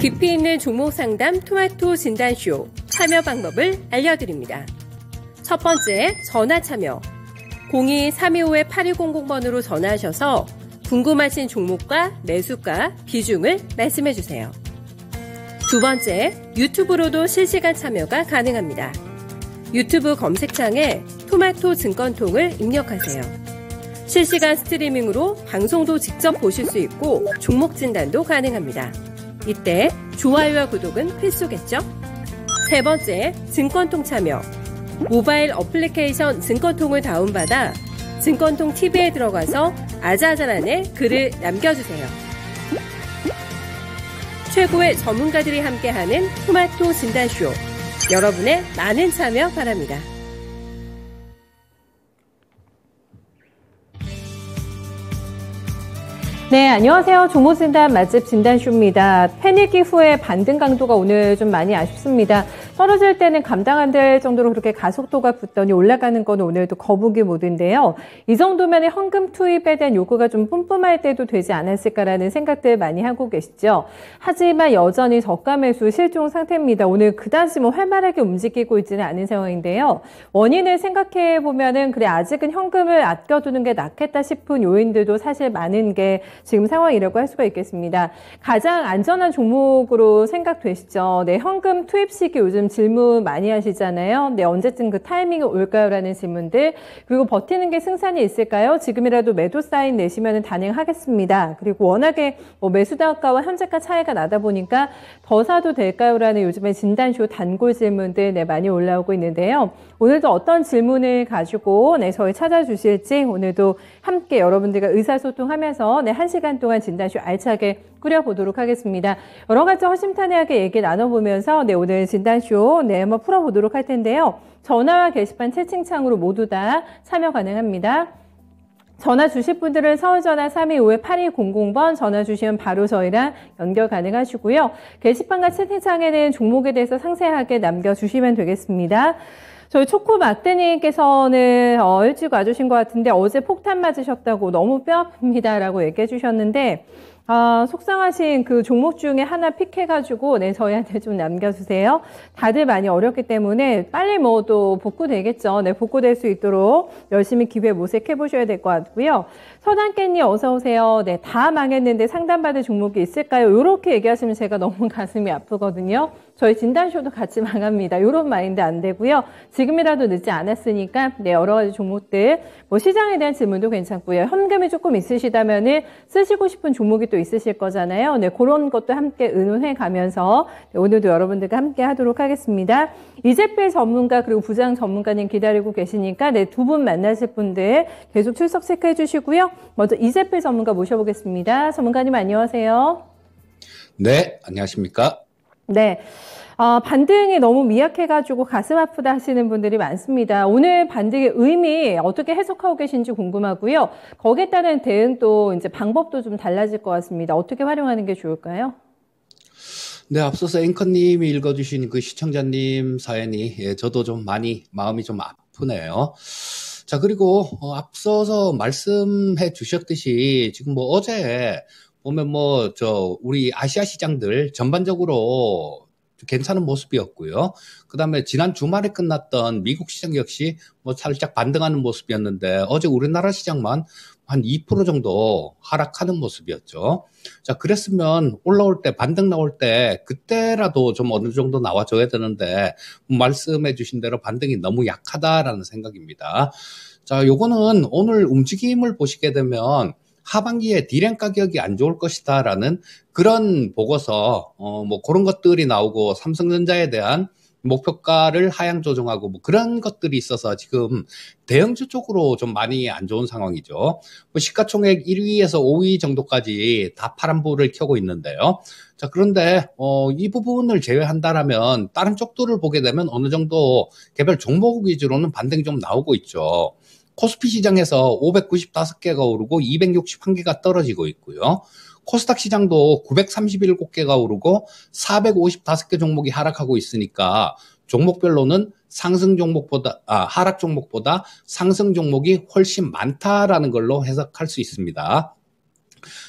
깊이 있는 종목 상담 토마토 진단쇼 참여 방법을 알려드립니다. 첫 번째, 전화 참여. 02-325-8100번으로 전화하셔서 궁금하신 종목과 매수가, 비중을 말씀해주세요. 두 번째, 유튜브로도 실시간 참여가 가능합니다. 유튜브 검색창에 토마토 증권통을 입력하세요. 실시간 스트리밍으로 방송도 직접 보실 수 있고 종목 진단도 가능합니다. 이때 좋아요와 구독은 필수겠죠? 세 번째, 증권통 참여. 모바일 어플리케이션 증권통을 다운받아 증권통 TV에 들어가서 아자아자란에 글을 남겨주세요. 최고의 전문가들이 함께하는 토마토 진단쇼. 여러분의 많은 참여 바랍니다. 네, 안녕하세요. 종목진단 맛집 진단쇼입니다. 패닉기 후에 반등 강도가 오늘 좀 많이 아쉽습니다. 떨어질 때는 감당 안 될 정도로 그렇게 가속도가 붙더니 올라가는 건 오늘도 거북이 모드인데요. 이 정도면 현금 투입에 대한 요구가 좀 뿜뿜할 때도 되지 않았을까라는 생각들 많이 하고 계시죠. 하지만 여전히 저가 매수 실종 상태입니다. 오늘 그다지 활발하게 움직이고 있지는 않은 상황인데요. 원인을 생각해 보면은 그래 아직은 현금을 아껴두는 게 낫겠다 싶은 요인들도 사실 많은 게 지금 상황이라고 할 수가 있겠습니다. 가장 안전한 종목으로 생각되시죠? 네, 현금 투입 시기 요즘 질문 많이 하시잖아요. 네, 언제쯤 그 타이밍이 올까요? 라는 질문들. 그리고 버티는 게 승산이 있을까요? 지금이라도 매도 사인 내시면 단행하겠습니다. 그리고 워낙에 매수단가와 현재가 차이가 나다 보니까 더 사도 될까요? 라는 요즘에 진단쇼 단골 질문들 많이 올라오고 있는데요. 오늘도 어떤 질문을 가지고 저희 찾아주실지 오늘도 함께 여러분들과 의사소통하면서 1시간 동안 진단쇼 알차게 꾸려보도록 하겠습니다. 여러 가지 허심탄회하게 얘기 나눠보면서 오늘 진단쇼 한번 풀어보도록 할 텐데요. 전화와 게시판 채팅창으로 모두 다 참여 가능합니다. 전화 주실 분들은 서울전화 325-8200번 전화 주시면 바로 저희랑 연결 가능하시고요. 게시판과 채팅창에는 종목에 대해서 상세하게 남겨주시면 되겠습니다. 저희 초코막대님께서는 일찍 와주신 것 같은데 어제 폭탄 맞으셨다고 너무 뼈 아픕니다라고 얘기해 주셨는데 속상하신 그 종목 중에 하나 픽해가지고 저희한테 좀 남겨주세요. 다들 많이 어렵기 때문에 빨리 또 복구되겠죠. 복구될 수 있도록 열심히 기회 모색해 보셔야 될 것 같고요. 서단깻님 어서 오세요. 다 망했는데 상담받을 종목이 있을까요? 이렇게 얘기하시면 제가 너무 가슴이 아프거든요. 저희 진단쇼도 같이 망합니다. 이런 마인드 안 되고요. 지금이라도 늦지 않았으니까 여러 가지 종목들 시장에 대한 질문도 괜찮고요. 현금이 조금 있으시다면은 쓰시고 싶은 종목이 또 있으실 거잖아요. 그런 것도 함께 의논해 가면서 오늘도 여러분들과 함께 하도록 하겠습니다. 이재필 전문가 그리고 부장 전문가님 기다리고 계시니까 두 분 만나실 분들 계속 출석 체크해 주시고요. 먼저 이재필 전문가 모셔보겠습니다. 전문가님 안녕하세요. 네, 안녕하십니까? 네. 반등이 너무 미약해가지고 가슴 아프다 하시는 분들이 많습니다. 오늘 반등의 의미 어떻게 해석하고 계신지 궁금하고요. 거기에 따른 대응도 방법도 좀 달라질 것 같습니다. 어떻게 활용하는 게 좋을까요? 네, 앞서서 앵커님이 읽어주신 그 시청자님 사연이 저도 좀 많이 마음이 좀 아프네요. 자, 그리고 앞서서 말씀해 주셨듯이 지금 어제 보면 우리 아시아 시장들 전반적으로 괜찮은 모습이었고요. 그 다음에 지난 주말에 끝났던 미국 시장 역시 살짝 반등하는 모습이었는데 어제 우리나라 시장만 한 2% 정도 하락하는 모습이었죠. 자, 그랬으면 올라올 때, 반등 나올 때 그때라도 좀 어느 정도 나와줘야 되는데 말씀해 주신 대로 반등이 너무 약하다라는 생각입니다. 자, 요거는 오늘 움직임을 보시게 되면 하반기에 디램 가격이 안 좋을 것이다라는 그런 보고서 그런 것들이 나오고 삼성전자에 대한 목표가를 하향 조정하고 그런 것들이 있어서 지금 대형주 쪽으로 좀 많이 안 좋은 상황이죠. 시가총액 1위에서 5위 정도까지 다 파란불을 켜고 있는데요. 자, 그런데 이 부분을 제외한다라면 다른 쪽들을 보게 되면 어느 정도 개별 종목 위주로는 반등이 좀 나오고 있죠. 코스피 시장에서 595개가 오르고 261개가 떨어지고 있고요. 코스닥 시장도 937개가 오르고 455개 종목이 하락하고 있으니까 종목별로는 하락 종목보다 상승 종목이 훨씬 많다라는 걸로 해석할 수 있습니다.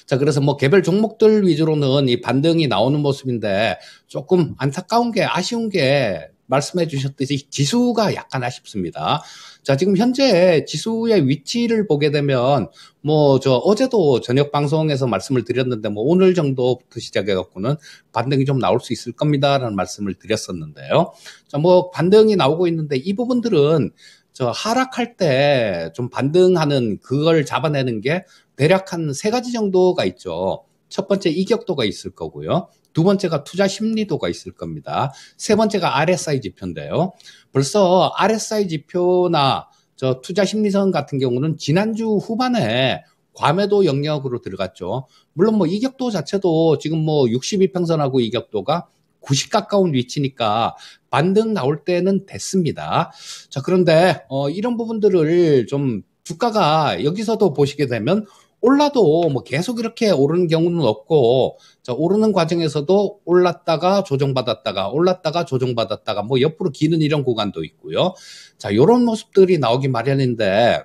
자, 그래서 뭐 개별 종목들 위주로는 이 반등이 나오는 모습인데 조금 안타까운 게 아쉬운 게 말씀해 주셨듯이 지수가 약간 아쉽습니다. 자, 지금 현재 지수의 위치를 보게 되면 뭐 저 어제도 저녁 방송에서 말씀을 드렸는데 뭐 오늘 정도부터 시작해 갖고는 반등이 좀 나올 수 있을 겁니다라는 말씀을 드렸었는데요. 자, 뭐 반등이 나오고 있는데 이 부분들은 저 하락할 때 좀 반등하는 그걸 잡아내는 게 대략 한 세 가지 정도가 있죠. 첫 번째 이격도가 있을 거고요. 두 번째가 투자 심리도가 있을 겁니다. 세 번째가 RSI 지표인데요. 벌써 RSI 지표나 저 투자 심리선 같은 경우는 지난주 후반에 과매도 영역으로 들어갔죠. 물론 뭐 이격도 자체도 지금 뭐 62평선하고 이격도가 90 가까운 위치니까 반등 나올 때는 됐습니다. 자, 그런데 이런 부분들을 좀 주가가 여기서도 보시게 되면 올라도 뭐 계속 이렇게 오르는 경우는 없고, 자, 오르는 과정에서도 올랐다가 조정받았다가 올랐다가 조정받았다가 뭐 옆으로 기는 이런 구간도 있고요. 자, 이런 모습들이 나오기 마련인데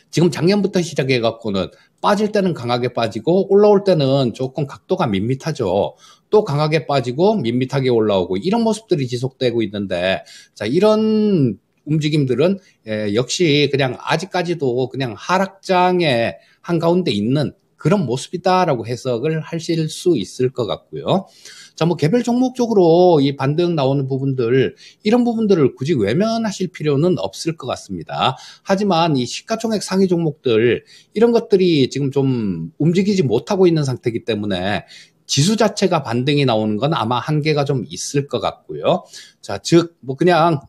지금 작년부터 시작해 갖고는 빠질 때는 강하게 빠지고 올라올 때는 조금 각도가 밋밋하죠. 또 강하게 빠지고 밋밋하게 올라오고 이런 모습들이 지속되고 있는데, 자, 이런 움직임들은 역시 그냥 아직까지도 그냥 하락장의 한가운데 있는 그런 모습이다라고 해석을 하실 수 있을 것 같고요. 자, 뭐 개별 종목적으로 이 반등 나오는 부분들, 이런 부분들을 굳이 외면하실 필요는 없을 것 같습니다. 하지만 이 시가총액 상위 종목들, 이런 것들이 지금 좀 움직이지 못하고 있는 상태이기 때문에 지수 자체가 반등이 나오는 건 아마 한계가 좀 있을 것 같고요. 자, 즉, 뭐 그냥,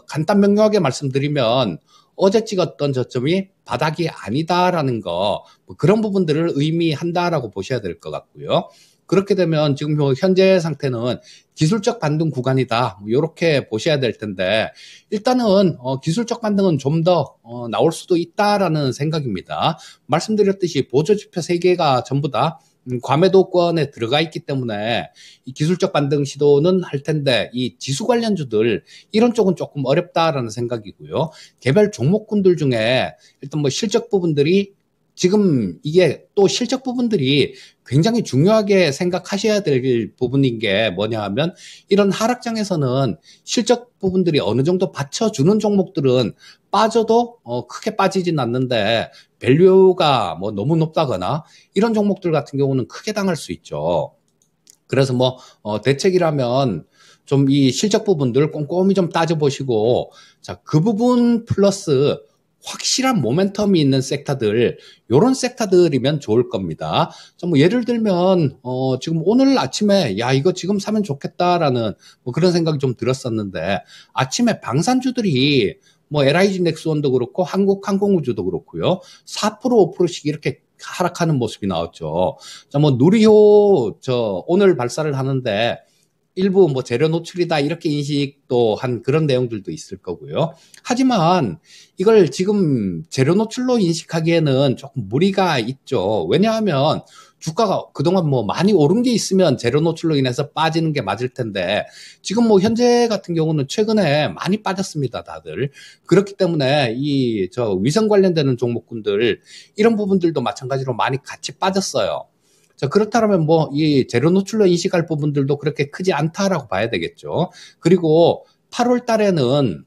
간단 명료하게 말씀드리면 어제 찍었던 저점이 바닥이 아니다라는 거, 뭐 그런 부분들을 의미한다라고 보셔야 될 것 같고요. 그렇게 되면 지금 현재 상태는 기술적 반등 구간이다, 뭐 이렇게 보셔야 될 텐데, 일단은 기술적 반등은 좀 더 나올 수도 있다라는 생각입니다. 말씀드렸듯이 보조지표 3개가 전부 다 과매도권에 들어가 있기 때문에 이 기술적 반등 시도는 할 텐데, 이 지수 관련주들 이런 쪽은 조금 어렵다라는 생각이고요. 개별 종목군들 중에 일단 뭐 실적 부분들이, 지금 이게 또 실적 부분들이 굉장히 중요하게 생각하셔야 될 부분인 게 뭐냐 하면, 이런 하락장에서는 실적 부분들이 어느 정도 받쳐주는 종목들은 빠져도 크게 빠지진 않는데, 밸류가 뭐 너무 높다거나 이런 종목들 같은 경우는 크게 당할 수 있죠. 그래서 뭐 대책이라면 좀 이 실적 부분들 꼼꼼히 좀 따져보시고, 자, 그 부분 플러스 확실한 모멘텀이 있는 섹터들, 요런 섹터들이면 좋을 겁니다. 자, 뭐 예를 들면 지금 오늘 아침에 야, 이거 지금 사면 좋겠다라는 뭐 그런 생각이 좀 들었었는데, 아침에 방산주들이 뭐 LIG 넥스원도 그렇고 한국항공우주도 그렇고요, 4% 5%씩 이렇게 하락하는 모습이 나왔죠. 자, 뭐 누리호 오늘 발사를 하는데 일부 뭐 재료 노출이다 이렇게 인식도 한 그런 내용들도 있을 거고요. 하지만 이걸 지금 재료 노출로 인식하기에는 조금 무리가 있죠. 왜냐하면 주가가 그동안 뭐 많이 오른 게 있으면 재료 노출로 인해서 빠지는 게 맞을 텐데, 지금 뭐 현재 같은 경우는 최근에 많이 빠졌습니다, 다들. 그렇기 때문에 이 위성 관련되는 종목군들, 이런 부분들도 마찬가지로 많이 같이 빠졌어요. 자, 그렇다면 뭐 이 재료 노출로 인식할 부분들도 그렇게 크지 않다라고 봐야 되겠죠. 그리고 8월 달에는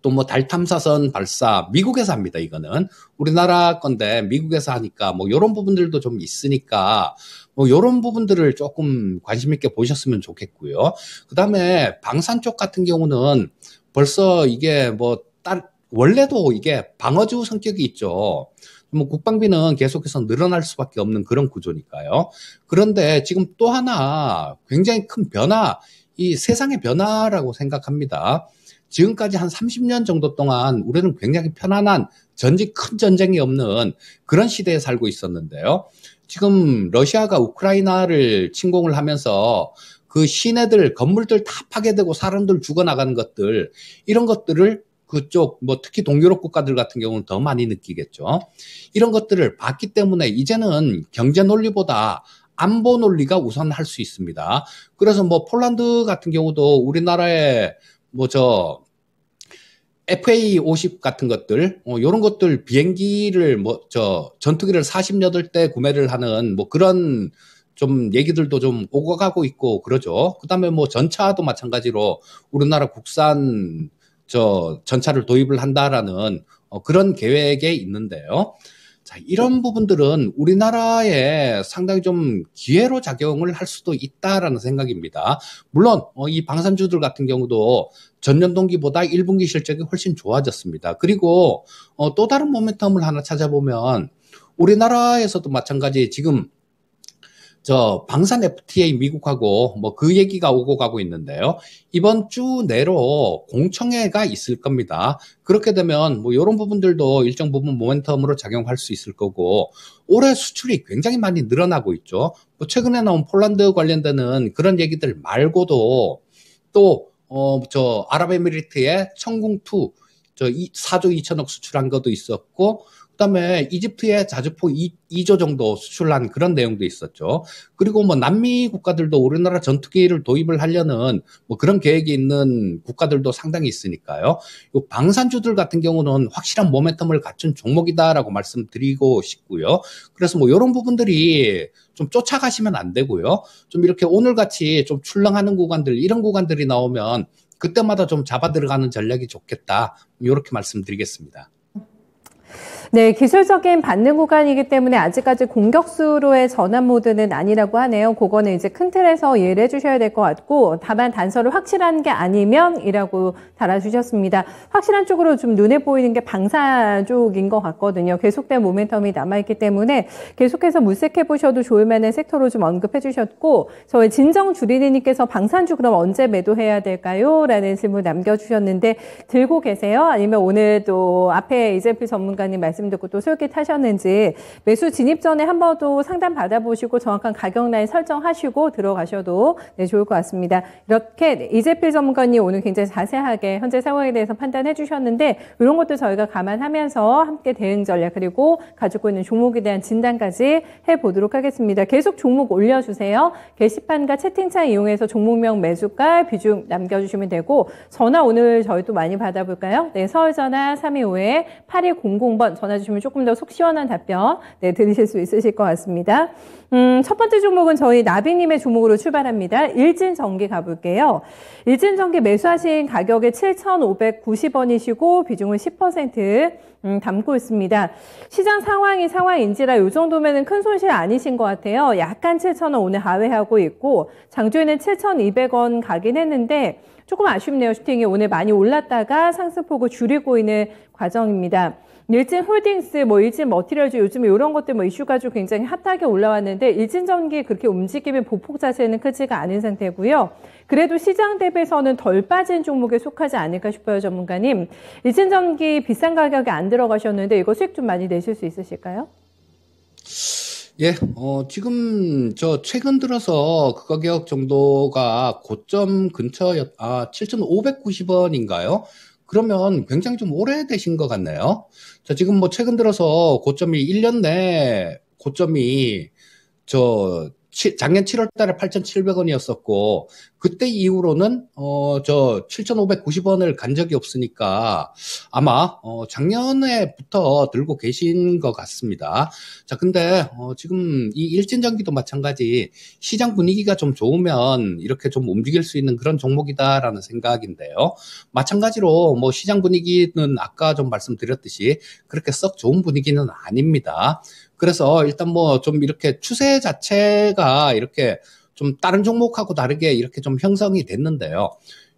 또 뭐 달 탐사선 발사 미국에서 합니다. 이거는 우리나라 건데 미국에서 하니까 뭐 이런 부분들도 좀 있으니까 뭐 이런 부분들을 조금 관심 있게 보셨으면 좋겠고요. 그다음에 방산 쪽 같은 경우는 벌써 이게 뭐 원래도 이게 방어주 성격이 있죠. 뭐 국방비는 계속해서 늘어날 수밖에 없는 그런 구조니까요. 그런데 지금 또 하나 굉장히 큰 변화, 이 세상의 변화라고 생각합니다. 지금까지 한 30년 정도 동안 우리는 굉장히 편안한 큰 전쟁이 없는 그런 시대에 살고 있었는데요. 지금 러시아가 우크라이나를 침공을 하면서 그 시내들, 건물들 다 파괴되고 사람들 죽어나가는 것들, 이런 것들을 그쪽 뭐 특히 동유럽 국가들 같은 경우는 더 많이 느끼겠죠. 이런 것들을 봤기 때문에 이제는 경제 논리보다 안보 논리가 우선할 수 있습니다. 그래서 뭐 폴란드 같은 경우도 우리나라에 FA50 같은 것들, 요런 것들 비행기를 전투기를 48대 구매를 하는 그런 좀 얘기들도 좀 오고 가고 있고 그러죠. 그다음에 전차도 마찬가지로 우리나라 국산 전차를 도입을 한다라는 그런 계획에 있는데요. 자, 이런 부분들은 우리나라에 상당히 좀 기회로 작용을 할 수도 있다라는 생각입니다. 물론 이 방산주들 같은 경우도 전년 동기보다 1분기 실적이 훨씬 좋아졌습니다. 그리고 또 다른 모멘텀을 하나 찾아보면 우리나라에서도 마찬가지 지금 방산 FTA 미국하고 그 얘기가 오고 가고 있는데요. 이번 주 내로 공청회가 있을 겁니다. 그렇게 되면 이런 부분들도 일정 부분 모멘텀으로 작용할 수 있을 거고, 올해 수출이 굉장히 많이 늘어나고 있죠. 최근에 나온 폴란드 관련되는 그런 얘기들 말고도 또 아랍에미리트의 천궁2 4조 2천억 수출한 것도 있었고, 그다음에 이집트에 자주포 2조 정도 수출한 그런 내용도 있었죠. 그리고 남미 국가들도 우리나라 전투기를 도입을 하려는 그런 계획이 있는 국가들도 상당히 있으니까요. 이 방산주들 같은 경우는 확실한 모멘텀을 갖춘 종목이다라고 말씀드리고 싶고요. 그래서 이런 부분들이 좀 쫓아가시면 안 되고요. 좀 이렇게 오늘같이 좀 출렁하는 구간들, 이런 구간들이 나오면 그때마다 좀 잡아 들어가는 전략이 좋겠다. 이렇게 말씀드리겠습니다. 네, 기술적인 반등 구간이기 때문에 아직까지 공격수로의 전환 모드는 아니라고 하네요. 그거는 이제 큰 틀에서 이해를 해주셔야 될 것 같고, 다만 단서를 확실한 게 아니면이라고 달아주셨습니다. 확실한 쪽으로 좀 눈에 보이는 게 방산 쪽인 것 같거든요. 계속된 모멘텀이 남아있기 때문에 계속해서 물색해 보셔도 좋을 만한 섹터로 좀 언급해 주셨고, 저희 진정 주리니님께서 방산주 그럼 언제 매도해야 될까요? 라는 질문 남겨주셨는데, 들고 계세요? 아니면 오늘 또 앞에 이재필 전문가님 말씀 듣고 또 솔깃하셨는지 매수 진입 전에 한 번 더 상담 받아보시고 정확한 가격 라인 설정하시고 들어가셔도 좋을 것 같습니다. 이렇게 이재필 전문가님 오늘 굉장히 자세하게 현재 상황에 대해서 판단해 주셨는데, 이런 것도 저희가 감안하면서 함께 대응 전략 그리고 가지고 있는 종목에 대한 진단까지 해보도록 하겠습니다. 계속 종목 올려주세요. 게시판과 채팅창 이용해서 종목명 매수가 비중 남겨주시면 되고, 전화 오늘 저희 또 많이 받아볼까요? 네, 서울전화 325-8200번 전화 주시면 조금 더 속 시원한 답변 들으실 수 있으실 것 같습니다. 첫 번째 종목은 저희 나비님의 종목으로 출발합니다. 일진전기 가볼게요. 일진전기 매수하신 가격이 7,590원이시고 비중은 10% 담고 있습니다. 시장 상황인지라 이 정도면 큰 손실 아니신 것 같아요. 약간 7,000원 오늘 하회하고 있고, 장중에는 7,200원 가긴 했는데 조금 아쉽네요. 슈팅이 오늘 많이 올랐다가 상승폭을 줄이고 있는 과정입니다. 일진홀딩스, 일진머티리얼즈 요즘에 이런 것들 이슈가 좀 굉장히 핫하게 올라왔는데, 일진전기 그렇게 움직임의 보폭 자체는 크지가 않은 상태고요. 그래도 시장 대비해서는 덜 빠진 종목에 속하지 않을까 싶어요, 전문가님. 일진전기 비싼 가격에 안 들어가셨는데 이거 수익 좀 많이 내실 수 있으실까요? 예, 지금 최근 들어서 그 가격 정도가 고점 근처 7,590원인가요? 그러면 굉장히 좀 오래되신 것 같네요. 자, 지금 최근 들어서 고점이 1년 내 고점이 작년 7월 달에 8,700원이었었고, 그때 이후로는, 7,590원을 간 적이 없으니까 아마, 작년에부터 들고 계신 것 같습니다. 자, 근데, 지금 이 일진전기도 마찬가지 시장 분위기가 좀 좋으면 이렇게 좀 움직일 수 있는 그런 종목이다라는 생각인데요. 마찬가지로 시장 분위기는 아까 좀 말씀드렸듯이 그렇게 썩 좋은 분위기는 아닙니다. 그래서 일단 좀 이렇게 추세 자체가 이렇게 좀 다른 종목하고 다르게 이렇게 좀 형성이 됐는데요.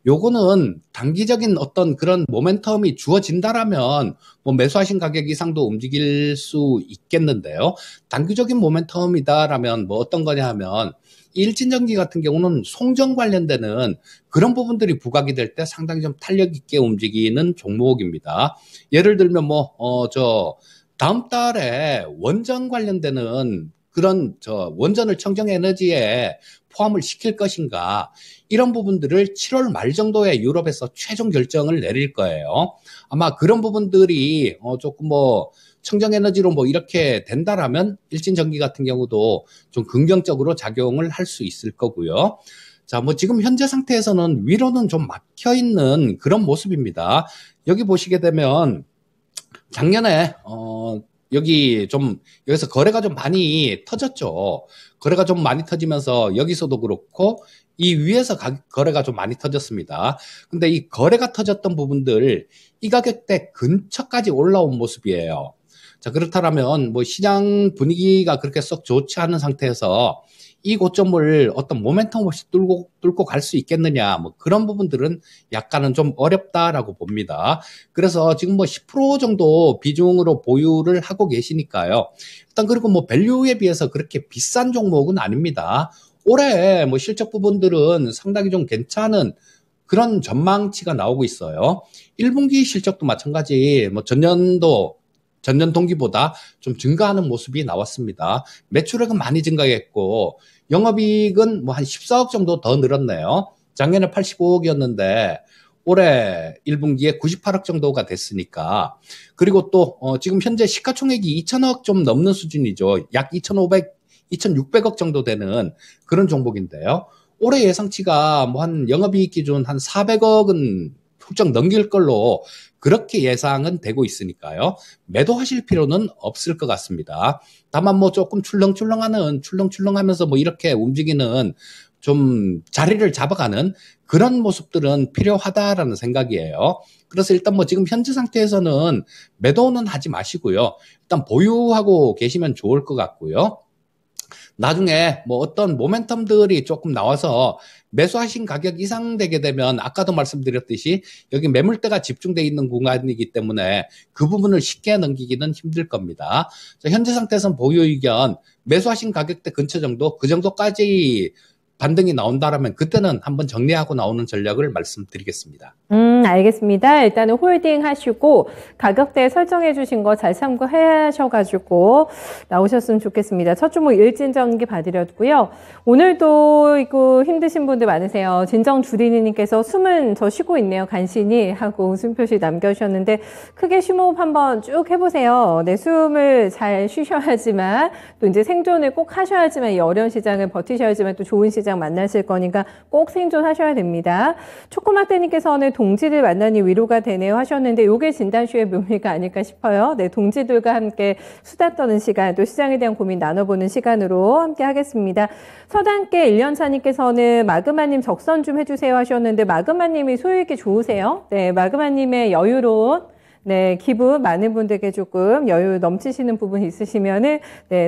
요거는 단기적인 어떤 그런 모멘텀이 주어진다라면 매수하신 가격 이상도 움직일 수 있겠는데요. 단기적인 모멘텀이다라면 어떤 거냐 하면, 일진전기 같은 경우는 송전 관련되는 그런 부분들이 부각이 될 때 상당히 좀 탄력 있게 움직이는 종목입니다. 예를 들면 다음 달에 원전 관련되는 그런 원전을 청정에너지에 포함을 시킬 것인가, 이런 부분들을 7월 말 정도에 유럽에서 최종 결정을 내릴 거예요. 아마 그런 부분들이 조금 청정에너지로 이렇게 된다라면 일진전기 같은 경우도 좀 긍정적으로 작용을 할 수 있을 거고요. 자, 뭐 지금 현재 상태에서는 위로는 좀 막혀 있는 그런 모습입니다. 여기 보시게 되면 작년에 여기서 거래가 좀 많이 터졌죠. 거래가 좀 많이 터지면서 여기서도 그렇고 이 위에서 거래가 좀 많이 터졌습니다. 근데 이 거래가 터졌던 부분들 이 가격대 근처까지 올라온 모습이에요. 자, 그렇다면 뭐 시장 분위기가 그렇게 썩 좋지 않은 상태에서 이 고점을 어떤 모멘텀 없이 뚫고 갈 수 있겠느냐, 뭐 그런 부분들은 약간은 좀 어렵다라고 봅니다. 그래서 지금 뭐 10% 정도 비중으로 보유를 하고 계시니까요. 일단 그리고 뭐 밸류에 비해서 그렇게 비싼 종목은 아닙니다. 올해 뭐 실적 부분들은 상당히 좀 괜찮은 그런 전망치가 나오고 있어요. 1분기 실적도 마찬가지 뭐 전년 동기보다 좀 증가하는 모습이 나왔습니다. 매출액은 많이 증가했고 영업이익은 뭐 한 14억 정도 더 늘었네요. 작년에 85억이었는데 올해 1분기에 98억 정도가 됐으니까. 그리고 또 지금 현재 시가총액이 2천억 좀 넘는 수준이죠. 약 2,600억 정도 되는 그런 종목인데요. 올해 예상치가 뭐 한 영업이익 기준 한 400억은 훌쩍 넘길 걸로 그렇게 예상은 되고 있으니까요. 매도하실 필요는 없을 것 같습니다. 다만 뭐 조금 출렁출렁하면서 뭐 이렇게 움직이는 좀 자리를 잡아가는 그런 모습들은 필요하다라는 생각이에요. 그래서 일단 뭐 지금 현재 상태에서는 매도는 하지 마시고요. 일단 보유하고 계시면 좋을 것 같고요. 나중에 뭐 어떤 모멘텀들이 조금 나와서 매수하신 가격 이상 되게 되면 아까도 말씀드렸듯이 여기 매물대가 집중되어 있는 공간이기 때문에 그 부분을 쉽게 넘기기는 힘들 겁니다. 자, 현재 상태에서는 보유 의견 매수하신 가격대 근처 정도 그 정도까지 반등이 나온다라면 그때는 한번 정리하고 나오는 전략을 말씀드리겠습니다. 알겠습니다. 일단은 홀딩 하시고 가격대 설정해 주신 거 잘 참고하셔가지고 나오셨으면 좋겠습니다. 첫 주목 일진전기 봐드렸고요. 오늘도 이거 힘드신 분들 많으세요. 진정 주디니님께서 숨은 저 쉬고 있네요. 간신히 하고 웃음 표시 남겨주셨는데 크게 심호흡 한번 쭉 해보세요. 네, 숨을 잘 쉬셔야지만 또 이제 생존을 꼭 하셔야지만 이 어려운 시장을 버티셔야지만 또 좋은 시장 만나실 거니까 꼭 생존하셔야 됩니다. 초코마떼님께서는 동지들 만나니 위로가 되네요 하셨는데 이게 진단쇼의 묘미가 아닐까 싶어요. 네, 동지들과 함께 수다 떠는 시간, 또 시장에 대한 고민 나눠보는 시간으로 함께 하겠습니다. 서당계 1년차님께서는 마그마님 적선 좀 해주세요 하셨는데 마그마님이 소유익이 좋으세요? 네, 마그마님의 여유로운 기분 많은 분들께 조금 여유 넘치시는 부분 있으시면은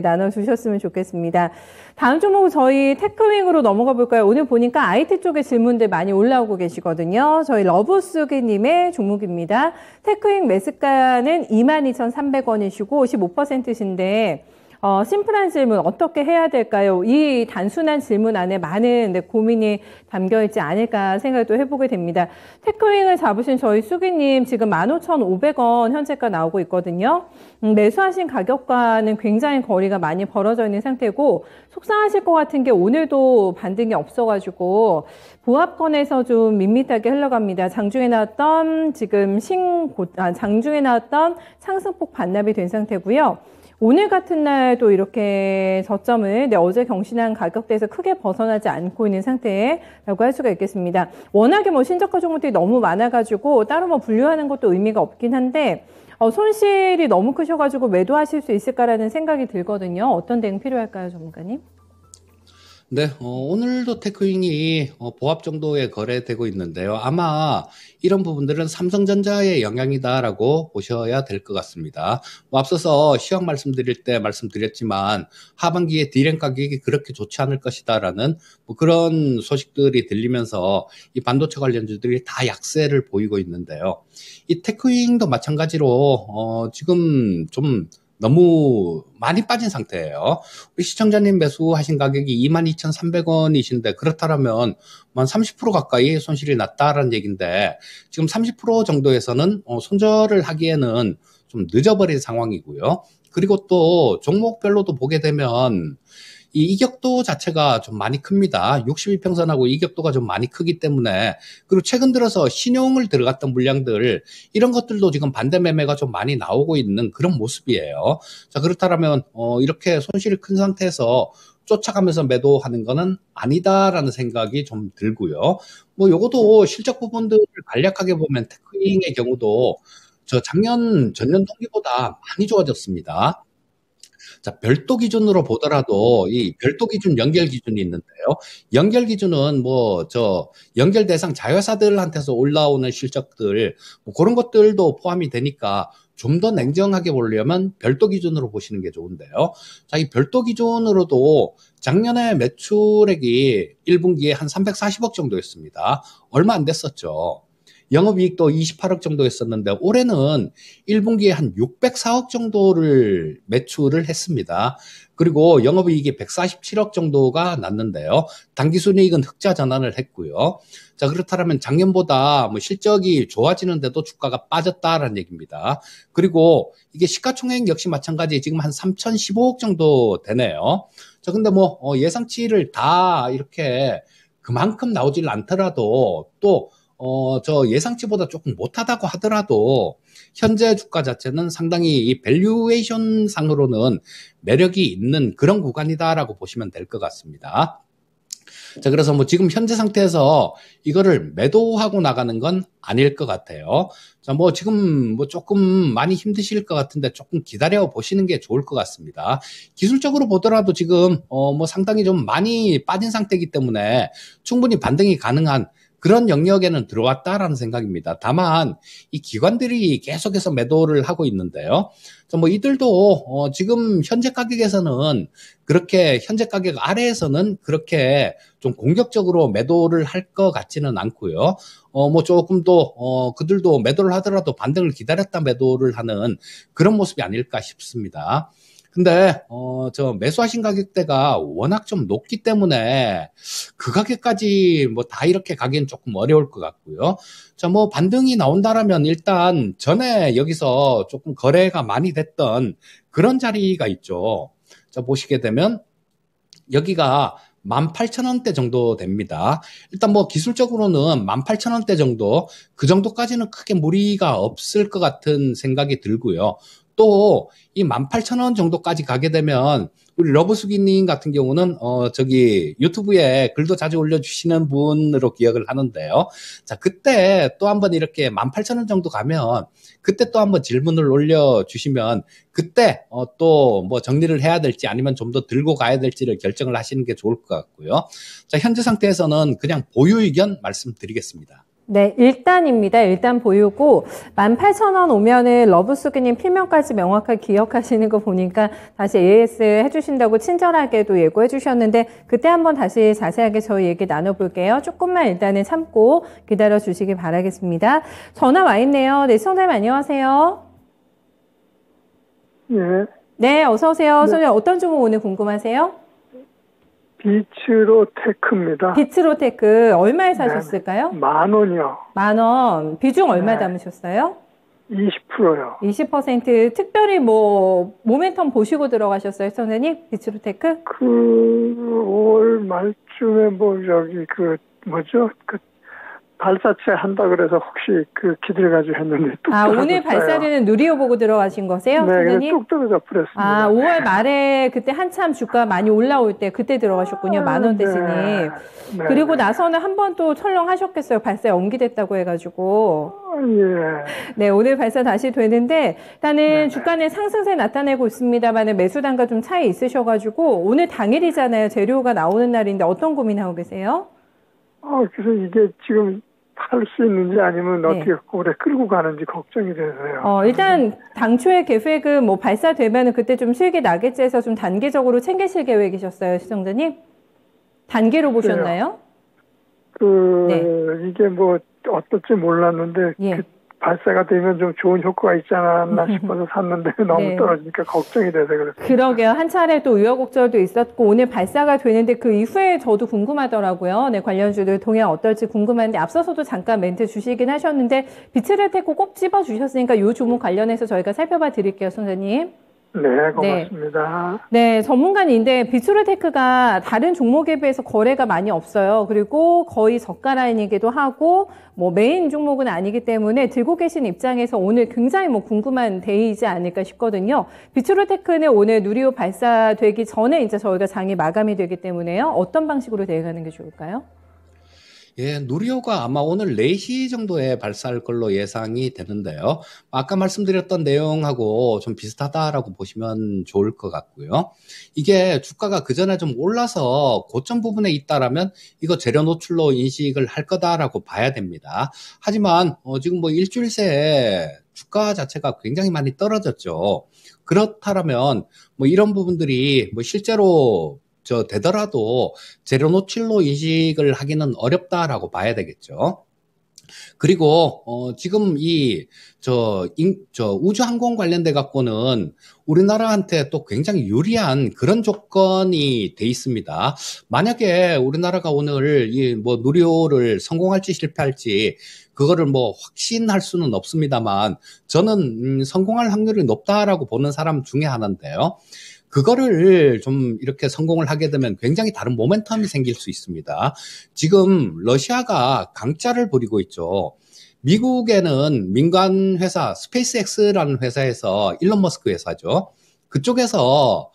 나눠주셨으면 좋겠습니다. 다음 종목은 저희 테크윙으로 넘어가 볼까요? 오늘 보니까 IT 쪽에 질문들 많이 올라오고 계시거든요. 저희 러브스기님의 종목입니다. 테크윙 매수가는 22,300원이시고 15%신데 심플한 질문 어떻게 해야 될까요? 이 단순한 질문 안에 많은 고민이 담겨있지 않을까 생각도 해보게 됩니다. 테크윙을 잡으신 저희 수기님 지금 15,500원 현재가 나오고 있거든요. 매수하신 가격과는 굉장히 거리가 많이 벌어져 있는 상태고 속상하실 것 같은 게 오늘도 반등이 없어가지고 보합권에서 좀 밋밋하게 흘러갑니다. 장중에 나왔던 장중에 나왔던 상승폭 반납이 된 상태고요. 오늘 같은 날도 이렇게 저점을 어제 경신한 가격대에서 크게 벗어나지 않고 있는 상태라고 할 수가 있겠습니다. 워낙에 신저가 종목들이 너무 많아가지고 따로 분류하는 것도 의미가 없긴 한데 손실이 너무 크셔가지고 매도하실 수 있을까라는 생각이 들거든요. 어떤 대응 필요할까요, 전문가님? 네, 오늘도 테크윙이 보합 정도에 거래되고 있는데요. 아마 이런 부분들은 삼성전자의 영향이다라고 보셔야 될 것 같습니다. 앞서서 시황 말씀드릴 때 말씀드렸지만 하반기에 디램 가격이 그렇게 좋지 않을 것이다라는 그런 소식들이 들리면서 이 반도체 관련주들이 다 약세를 보이고 있는데요. 이 테크윙도 마찬가지로 지금 좀 너무 많이 빠진 상태예요. 우리 시청자님 매수하신 가격이 22,300원이신데 그렇다면 한 30% 가까이 손실이 났다라는 얘기인데 지금 30% 정도에서는 손절을 하기에는 좀 늦어버린 상황이고요. 그리고 또 종목별로도 보게 되면 이 이격도 자체가 좀 많이 큽니다. 62평선하고 이격도가 좀 많이 크기 때문에 그리고 최근 들어서 신용을 들어갔던 물량들 이런 것들도 지금 반대 매매가 좀 많이 나오고 있는 그런 모습이에요. 자, 그렇다면 이렇게 손실이 큰 상태에서 쫓아가면서 매도하는 거는 아니다라는 생각이 좀 들고요. 뭐 요것도 실적 부분들을 간략하게 보면 테크잉의 경우도 저 작년 전년 동기보다 많이 좋아졌습니다. 자, 별도 기준으로 보더라도 이 별도 기준, 연결 기준이 있는데요. 연결 기준은 뭐 저 연결 대상 자회사들한테서 올라오는 실적들 뭐 그런 것들도 포함이 되니까 좀 더 냉정하게 보려면 별도 기준으로 보시는 게 좋은데요. 자, 이 별도 기준으로도 작년에 매출액이 1분기에 한 340억 정도였습니다. 얼마 안 됐었죠. 영업이익도 28억 정도였었는데 올해는 1분기에 한 604억 정도를 매출을 했습니다. 그리고 영업이익이 147억 정도가 났는데요. 당기순이익은 흑자 전환을 했고요. 자, 그렇다면 작년보다 뭐 실적이 좋아지는데도 주가가 빠졌다라는 얘기입니다. 그리고 이게 시가총액 역시 마찬가지 지금 한 3,015억 정도 되네요. 자, 근데 뭐 예상치를 다 이렇게 그만큼 나오질 않더라도 또 저 예상치보다 조금 못하다고 하더라도 현재 주가 자체는 상당히 이 밸류에이션 상으로는 매력이 있는 그런 구간이다라고 보시면 될 것 같습니다. 자, 그래서 뭐 지금 현재 상태에서 이거를 매도하고 나가는 건 아닐 것 같아요. 자, 뭐 지금 뭐 조금 많이 힘드실 것 같은데 조금 기다려 보시는 게 좋을 것 같습니다. 기술적으로 보더라도 지금 뭐 상당히 좀 많이 빠진 상태이기 때문에 충분히 반등이 가능한 그런 영역에는 들어왔다라는 생각입니다. 다만 이 기관들이 계속해서 매도를 하고 있는데요. 뭐 이들도 지금 현재 가격에서는 그렇게 현재 가격 아래에서는 그렇게 좀 공격적으로 매도를 할 것 같지는 않고요. 뭐 조금 더 그들도 매도를 하더라도 반등을 기다렸다 매도를 하는 그런 모습이 아닐까 싶습니다. 근데 저 매수하신 가격대가 워낙 좀 높기 때문에 그 가격까지 뭐 다 이렇게 가기엔 조금 어려울 것 같고요. 자, 뭐 반등이 나온다라면 일단 전에 여기서 조금 거래가 많이 됐던 그런 자리가 있죠. 자, 보시게 되면 여기가 18,000원대 정도 됩니다. 일단 뭐 기술적으로는 18,000원대 정도, 그 정도까지는 크게 무리가 없을 것 같은 생각이 들고요. 또 이 18,000원 정도까지 가게 되면 우리 러브수기님 같은 경우는 저기 유튜브에 글도 자주 올려주시는 분으로 기억을 하는데요. 자, 그때 또 한번 이렇게 18,000원 정도 가면 그때 또 한번 질문을 올려주시면 그때 또 뭐 정리를 해야 될지 아니면 좀 더 들고 가야 될지를 결정을 하시는 게 좋을 것 같고요. 자, 현재 상태에서는 그냥 보유 의견 말씀드리겠습니다. 네, 일단입니다. 일단 보유고 18,000원 오면은 러브수기님 필명까지 명확하게 기억하시는 거 보니까 다시 AS 해주신다고 친절하게도 예고해 주셨는데 그때 한번 다시 자세하게 저희 얘기 나눠볼게요. 조금만 일단은 참고 기다려 주시기 바라겠습니다. 전화 와 있네요. 네, 선생님 안녕하세요. 예. 네, 어서 오세요. 네. 선생님 어떤 종목 오늘 궁금하세요? 비츠로테크입니다. 비츠로테크 얼마에 사셨을까요? 10,000원이요. 10,000원. 비중 얼마 네. 담으셨어요? 20%요. 20% 특별히 뭐 모멘텀 보시고 들어가셨어요, 선생님? 비츠로테크? 5월 말쯤에 발사체 한다 그래서 혹시 기대가지고 했는데 뚝 떨어졌어요. 오늘 발사되는 누리호 보고 들어가신 거세요, 네, 선생님? 뚝 떨어져 버렸습니다. 5월 말에 그때 한참 주가 많이 올라올 때 그때 들어가셨군요, 10,000원 대신에. 네. 그리고 나서는 한 번 또 철렁하셨겠어요, 발사 연기됐다고 해가지고. 예. 네, 오늘 발사 다시 되는데 일단은 주가는 상승세 나타내고 있습니다만 매수단과 좀 차이 있으셔가지고 오늘 당일이잖아요, 재료가 나오는 날인데 어떤 고민하고 계세요? 그래서 이게 지금 할 수 있는지 아니면 네. 어떻게 오래 끌고 가는지 걱정이 돼서요. 일단 당초의 계획은 뭐 발사되면 그때 좀 수익이 나겠지 해서 좀 단기적으로 챙기실 계획이셨어요, 시청자님? 단기로 보셨나요? 이게 뭐 어떨지 몰랐는데 예. 발사가 되면 좀 좋은 효과가 있지 않았나 싶어서 샀는데 너무 네. 떨어지니까 걱정이 돼서 그랬어요. 그러게요. 한 차례 또 우여곡절도 있었고 오늘 발사가 되는데 그 이후에 저도 궁금하더라고요. 네, 관련주들 동향 어떨지 궁금한데 앞서서도 잠깐 멘트 주시긴 하셨는데 비츠로테크 꼭 집어주셨으니까 이 종목 관련해서 저희가 살펴봐 드릴게요, 선생님. 네, 고맙습니다. 네, 전문가인데 비추르테크가 다른 종목에 비해서 거래가 많이 없어요. 그리고 거의 저가 라인이기도 하고 뭐 메인 종목은 아니기 때문에 들고 계신 입장에서 오늘 굉장히 뭐 궁금한 데이지 않을까 싶거든요. 비추르테크는 오늘 누리호 발사되기 전에 이제 저희가 장이 마감이 되기 때문에요. 어떤 방식으로 대응하는 게 좋을까요? 예, 누리호가 아마 오늘 4시 정도에 발사할 걸로 예상이 되는데요. 아까 말씀드렸던 내용하고 좀 비슷하다라고 보시면 좋을 것 같고요. 이게 주가가 그 전에 좀 올라서 고점 부분에 있다라면 이거 재료 노출로 인식을 할 거다라고 봐야 됩니다. 하지만 지금 뭐 일주일 새에 주가 자체가 굉장히 많이 떨어졌죠. 그렇다면 뭐 이런 부분들이 뭐 실제로 되더라도 재료 노출로 인식을 하기는 어렵다라고 봐야 되겠죠. 그리고 지금 우주항공 관련돼 갖고는 우리나라한테 또 굉장히 유리한 그런 조건이 돼 있습니다. 만약에 우리나라가 오늘 이 뭐 누리호를 성공할지 실패할지 그거를 뭐 확신할 수는 없습니다만 저는 성공할 확률이 높다라고 보는 사람 중에 하나인데요. 그거를 좀 이렇게 성공을 하게 되면 굉장히 다른 모멘텀이 생길 수 있습니다. 지금 러시아가 강짜를 부리고 있죠. 미국에는 민간 회사 스페이스X라는 회사에서 일론 머스크 회사죠. 그쪽에서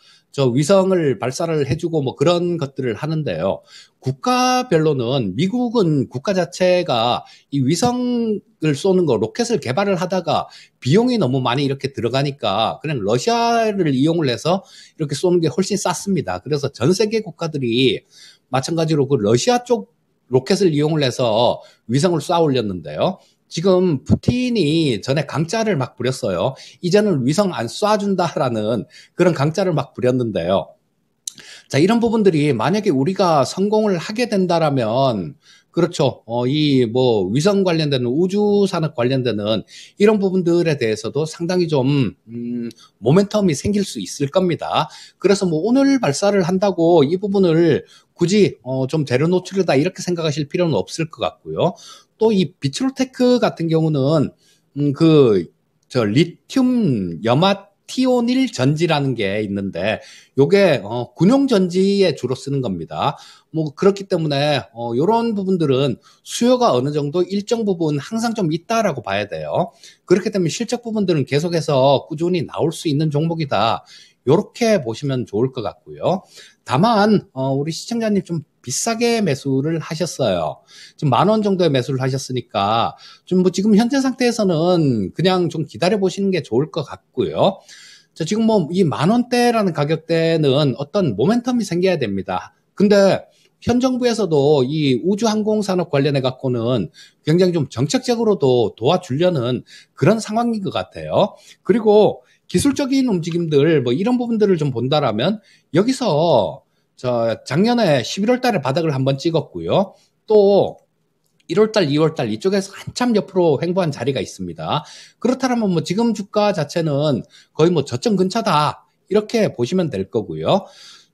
위성을 발사를 해주고 뭐 그런 것들을 하는데요. 국가별로는 미국은 국가 자체가 이 위성을 쏘는 거 로켓을 개발을 하다가 비용이 너무 많이 이렇게 들어가니까 그냥 러시아를 이용을 해서 이렇게 쏘는 게 훨씬 쌌습니다. 그래서 전 세계 국가들이 마찬가지로 그 러시아 쪽 로켓을 이용을 해서 위성을 쏘아 올렸는데요. 지금 푸틴이 전에 강짜를 막 부렸어요. 이제는 위성 안 쏴준다라는 그런 강짜를 막 부렸는데요. 자, 이런 부분들이 만약에 우리가 성공을 하게 된다라면 그렇죠. 이 뭐 위성 관련되는 우주 산업 관련되는 이런 부분들에 대해서도 상당히 좀 모멘텀이 생길 수 있을 겁니다. 그래서 뭐 오늘 발사를 한다고 이 부분을 굳이 좀 재료 노출이다 이렇게 생각하실 필요는 없을 것 같고요. 또 이 비추르테크 같은 경우는 리튬 염화티오닐 전지라는 게 있는데 요게 군용 전지에 주로 쓰는 겁니다. 뭐 그렇기 때문에 요런 부분들은 수요가 어느 정도 일정 부분 항상 좀 있다라고 봐야 돼요. 그렇기 때문에 실적 부분들은 계속해서 꾸준히 나올 수 있는 종목이다. 요렇게 보시면 좋을 것 같고요. 다만 우리 시청자님 좀 비싸게 매수를 하셨어요. 지금 10,000원 정도의 매수를 하셨으니까 좀 뭐 지금 현재 상태에서는 그냥 좀 기다려 보시는 게 좋을 것 같고요. 자, 지금 뭐 이 10,000원대라는 가격대는 어떤 모멘텀이 생겨야 됩니다. 근데 현 정부에서도 이 우주항공산업 관련해 갖고는 굉장히 좀 정책적으로도 도와주려는 그런 상황인 것 같아요. 그리고 기술적인 움직임들 뭐 이런 부분들을 좀 본다라면 여기서 작년에 11월 달에 바닥을 한번 찍었고요. 또 1월 달, 2월 달 이쪽에서 한참 옆으로 횡보한 자리가 있습니다. 그렇다면 뭐 지금 주가 자체는 거의 뭐 저점 근처다. 이렇게 보시면 될 거고요.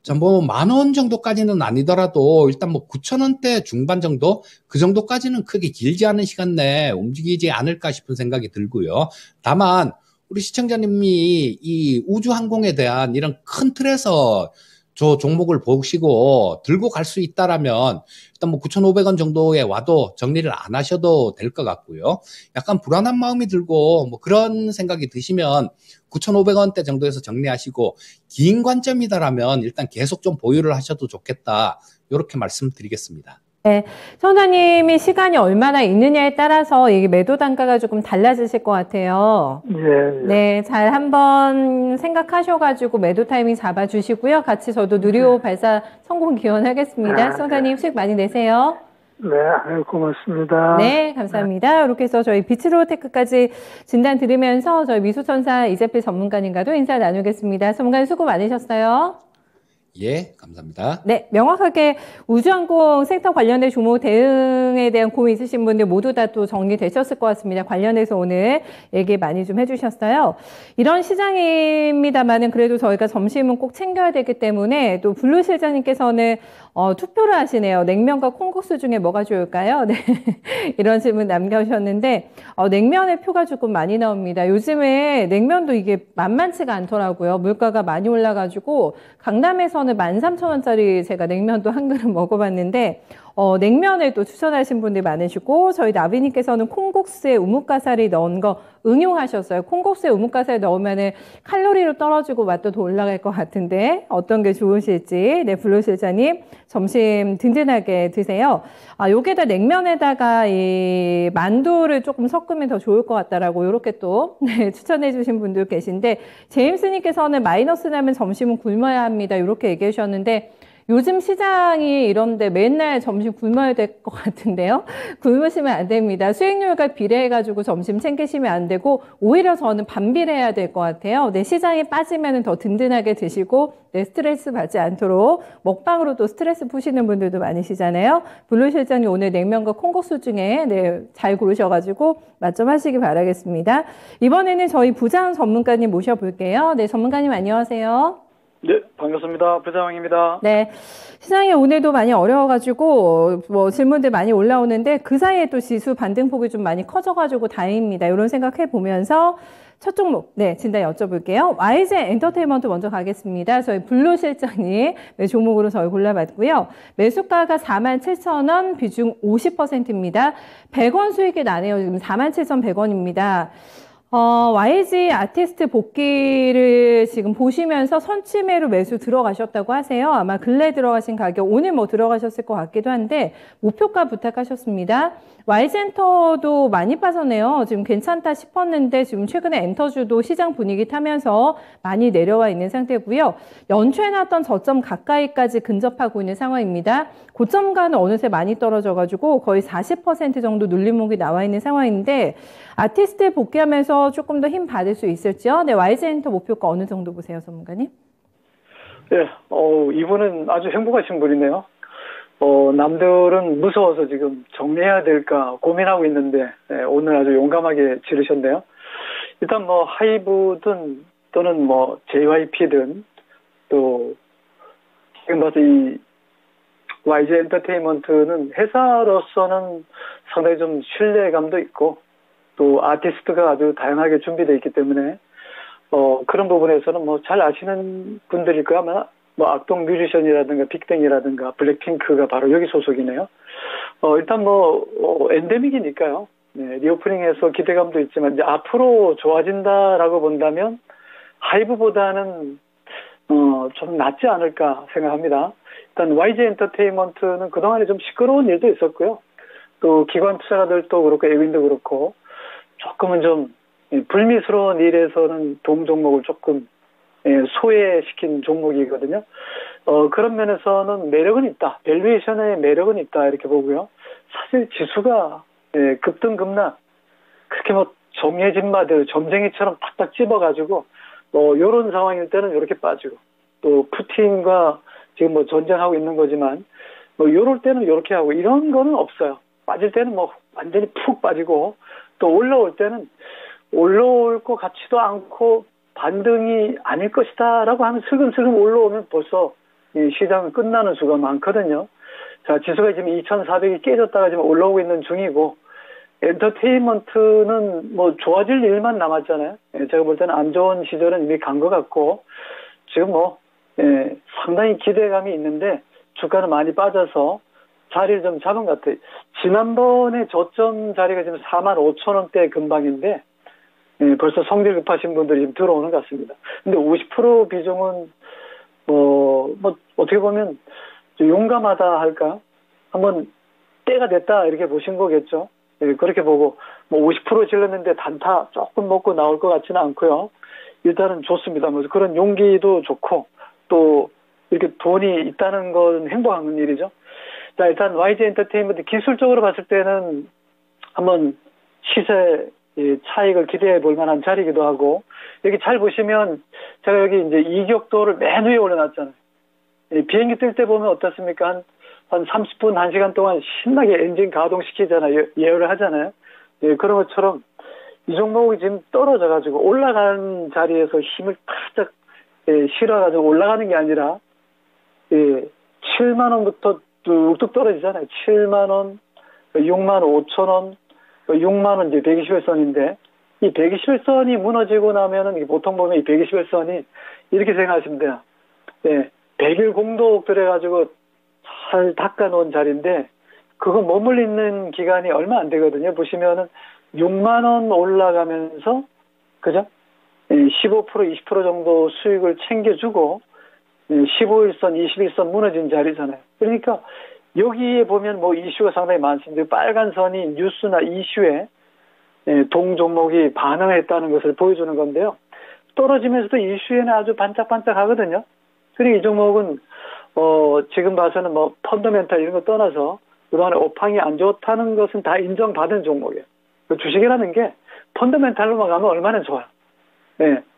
자, 뭐 10,000원 정도까지는 아니더라도 일단 뭐 9,000원대 중반 정도 그 정도까지는 크게 길지 않은 시간 내에 움직이지 않을까 싶은 생각이 들고요. 다만 우리 시청자님이 이 우주항공에 대한 이런 큰 틀에서 저 종목을 보시고 들고 갈 수 있다라면 일단 뭐 9,500원 정도에 와도 정리를 안 하셔도 될 것 같고요. 약간 불안한 마음이 들고 뭐 그런 생각이 드시면 9,500원대 정도에서 정리하시고 긴 관점이다라면 일단 계속 좀 보유를 하셔도 좋겠다. 이렇게 말씀드리겠습니다. 네, 청자님이 시간이 얼마나 있느냐에 따라서 이게 매도 단가가 조금 달라지실 것 같아요. 예. 네, 잘 한번 생각하셔가지고 매도 타이밍 잡아주시고요. 같이 저도 누리호 발사 성공 기원하겠습니다. 청자님 수익 많이 내세요. 네, 고맙습니다. 네, 감사합니다. 이렇게 해서 저희 비츠로테크까지 진단 들으면서 저희 미수천사 이재필 전문가님과도 인사 나누겠습니다. 전문가님 수고 많으셨어요. 예, 감사합니다. 네, 명확하게 우주항공 섹터 관련된 종목 대응에 대한 고민 있으신 분들 모두 다 또 정리되셨을 것 같습니다. 관련해서 오늘 얘기 많이 좀 해주셨어요. 이런 시장입니다만은 그래도 저희가 점심은 꼭 챙겨야 되기 때문에 또 블루 실장님께서는 투표를 하시네요. 냉면과 콩국수 중에 뭐가 좋을까요? 네. 이런 질문 남겨주셨는데, 냉면의 표가 조금 많이 나옵니다. 요즘에 냉면도 이게 만만치가 않더라고요. 물가가 많이 올라가지고, 강남에서는 13,000원짜리 제가 냉면도 한 그릇 먹어봤는데, 냉면을 또 추천하신 분들이 많으시고, 저희 나비님께서는 콩국수에 우뭇가사리 넣은 거 응용하셨어요. 콩국수에 우뭇가사리 넣으면은 칼로리로 떨어지고 맛도 더 올라갈 것 같은데, 어떤 게 좋으실지, 네, 블루실자님, 점심 든든하게 드세요. 요게다 냉면에다가 이 만두를 조금 섞으면 더 좋을 것 같다라고, 요렇게 또, 네, 추천해주신 분들 계신데, 제임스님께서는 마이너스 나면 점심은 굶어야 합니다. 요렇게 얘기해 주셨는데, 요즘 시장이 이런데 맨날 점심 굶어야 될 것 같은데요. 굶으시면 안 됩니다. 수익률과 비례해가지고 점심 챙기시면 안 되고 오히려 저는 반비례해야 될 것 같아요. 네, 시장에 빠지면 더 든든하게 드시고 네, 스트레스 받지 않도록 먹방으로 또 스트레스 푸시는 분들도 많으시잖아요. 블루 실장님 오늘 냉면과 콩국수 중에 네, 잘 고르셔가지고 맛점하시기 바라겠습니다. 이번에는 저희 부장 전문가님 모셔볼게요. 네, 전문가님 안녕하세요. 네, 반갑습니다. 부장입니다. 네. 시장이 오늘도 많이 어려워가지고, 질문들 많이 올라오는데, 그 사이에 또 지수 반등폭이 좀 많이 커져가지고 다행입니다. 이런 생각해 보면서, 첫 종목, 네, 진단 여쭤볼게요. YG 엔터테인먼트 먼저 가겠습니다. 저희 블루 실장님, 네, 종목으로 저희 골라봤고요. 매수가가 47,000원, 비중 50%입니다. 100원 수익이 나네요. 지금 47,100원입니다. YG 아티스트 복귀를 지금 보시면서 선취매로 매수 들어가셨다고 하세요. 아마 근래 들어가신 가격, 오늘 들어가셨을 것 같기도 한데, 목표가 부탁하셨습니다. YG 엔터도 많이 빠졌네요. 지금 괜찮다 싶었는데, 지금 최근에 엔터주도 시장 분위기 타면서 많이 내려와 있는 상태고요. 연초에 나왔던 저점 가까이까지 근접하고 있는 상황입니다. 고점가는 어느새 많이 떨어져가지고 거의 40% 정도 눌림목이 나와 있는 상황인데, 아티스트에 복귀하면서 조금 더 힘 받을 수 있을지요? 네, YG 엔터 목표가 어느 정도 보세요, 전문가님? 네, 이분은 아주 행복하신 분이네요. 남들은 무서워서 지금 정리해야 될까 고민하고 있는데, 네, 오늘 아주 용감하게 지르셨네요. 일단 하이브든 또는 JYP든 또 지금 봐서 이 YG 엔터테인먼트는 회사로서는 상당히 좀 신뢰감도 있고 또 아티스트가 아주 다양하게 준비되어 있기 때문에 그런 부분에서는 잘 아시는 분들일 거야. 아마 악동 뮤지션이라든가 빅뱅이라든가 블랙핑크가 바로 여기 소속이네요. 일단 엔데믹이니까요. 네, 리오프닝에서 기대감도 있지만 이제 앞으로 좋아진다라고 본다면 하이브보다는 좀 낫지 않을까 생각합니다. 일단 YG 엔터테인먼트는 그동안에 좀 시끄러운 일도 있었고요. 또 기관 투자자들도 그렇고 에윈도 그렇고 조금은 좀 불미스러운 일에서는 동 종목을 조금 소외시킨 종목이거든요. 그런 면에서는 매력은 있다. 밸류에이션의 매력은 있다 이렇게 보고요. 사실 지수가 급등급락 그렇게 정해진 마들 점쟁이처럼 탁탁 찝어가지고 요런 상황일 때는 이렇게 빠지고 또 푸틴과 지금 전쟁하고 있는 거지만 요럴 때는 이렇게 하고 이런 거는 없어요. 빠질 때는 완전히 푹 빠지고 또 올라올 때는 올라올 것 같지도 않고 반등이 아닐 것이다 라고 하면 슬금슬금 올라오면 벌써 이 시장은 끝나는 수가 많거든요. 자, 지수가 지금 2,400이 깨졌다가 지금 올라오고 있는 중이고 엔터테인먼트는 좋아질 일만 남았잖아요. 제가 볼 때는 안 좋은 시절은 이미 간 것 같고 지금 상당히 기대감이 있는데 주가는 많이 빠져서 자리를 좀 잡은 것 같아요. 지난번에 저점 자리가 지금 45,000원대 근방인데 벌써 성질 급하신 분들이 지금 들어오는 것 같습니다. 근데 50% 비중은 어떻게 보면 좀 용감하다 할까? 한번 때가 됐다 이렇게 보신 거겠죠. 그렇게 보고 50% 질렀는데 단타 조금 먹고 나올 것 같지는 않고요. 일단은 좋습니다. 그런 용기도 좋고 또 이렇게 돈이 있다는 건 행복한 일이죠. 자, 일단 YG 엔터테인먼트 기술적으로 봤을 때는 한번 시세 차익을 기대해 볼 만한 자리이기도 하고 여기 잘 보시면 제가 여기 이제 이격도를 맨 위에 올려놨잖아요. 비행기 뜰 때 보면 어떻습니까? 한 30분, 1시간 동안 신나게 엔진 가동시키잖아요. 예열을 하잖아요. 예, 그런 것처럼 이 종목이 지금 떨어져가지고 올라가는 자리에서 힘을 바짝 실어가지고 올라가는 게 아니라 7만 원부터 뚝뚝 떨어지잖아요. 7만 원, 6만 5천 원, 6만 원 이제 121선인데 이 121선이 무너지고 나면은 보통 보면 이 121선이 이렇게 생각하시면 돼요. 100일 공독 그래가지고 잘 닦아놓은 자리인데 그거 머물러 있는 기간이 얼마 안 되거든요. 보시면은 6만 원 올라가면서 그죠? 15% 20% 정도 수익을 챙겨주고 15일선 21선 무너진 자리잖아요. 그러니까 여기에 보면 뭐 이슈가 상당히 많습니다. 빨간 선이 뉴스나 이슈에 동 종목이 반응했다는 것을 보여주는 건데요. 떨어지면서도 이슈에는 아주 반짝반짝 하거든요. 그리고 이 종목은 지금 봐서는 뭐 펀더멘탈 이런 거 떠나서 그동안에 업황이 안 좋다는 것은 다 인정받은 종목이에요. 주식이라는 게 펀더멘탈로만 가면 얼마나 좋아요.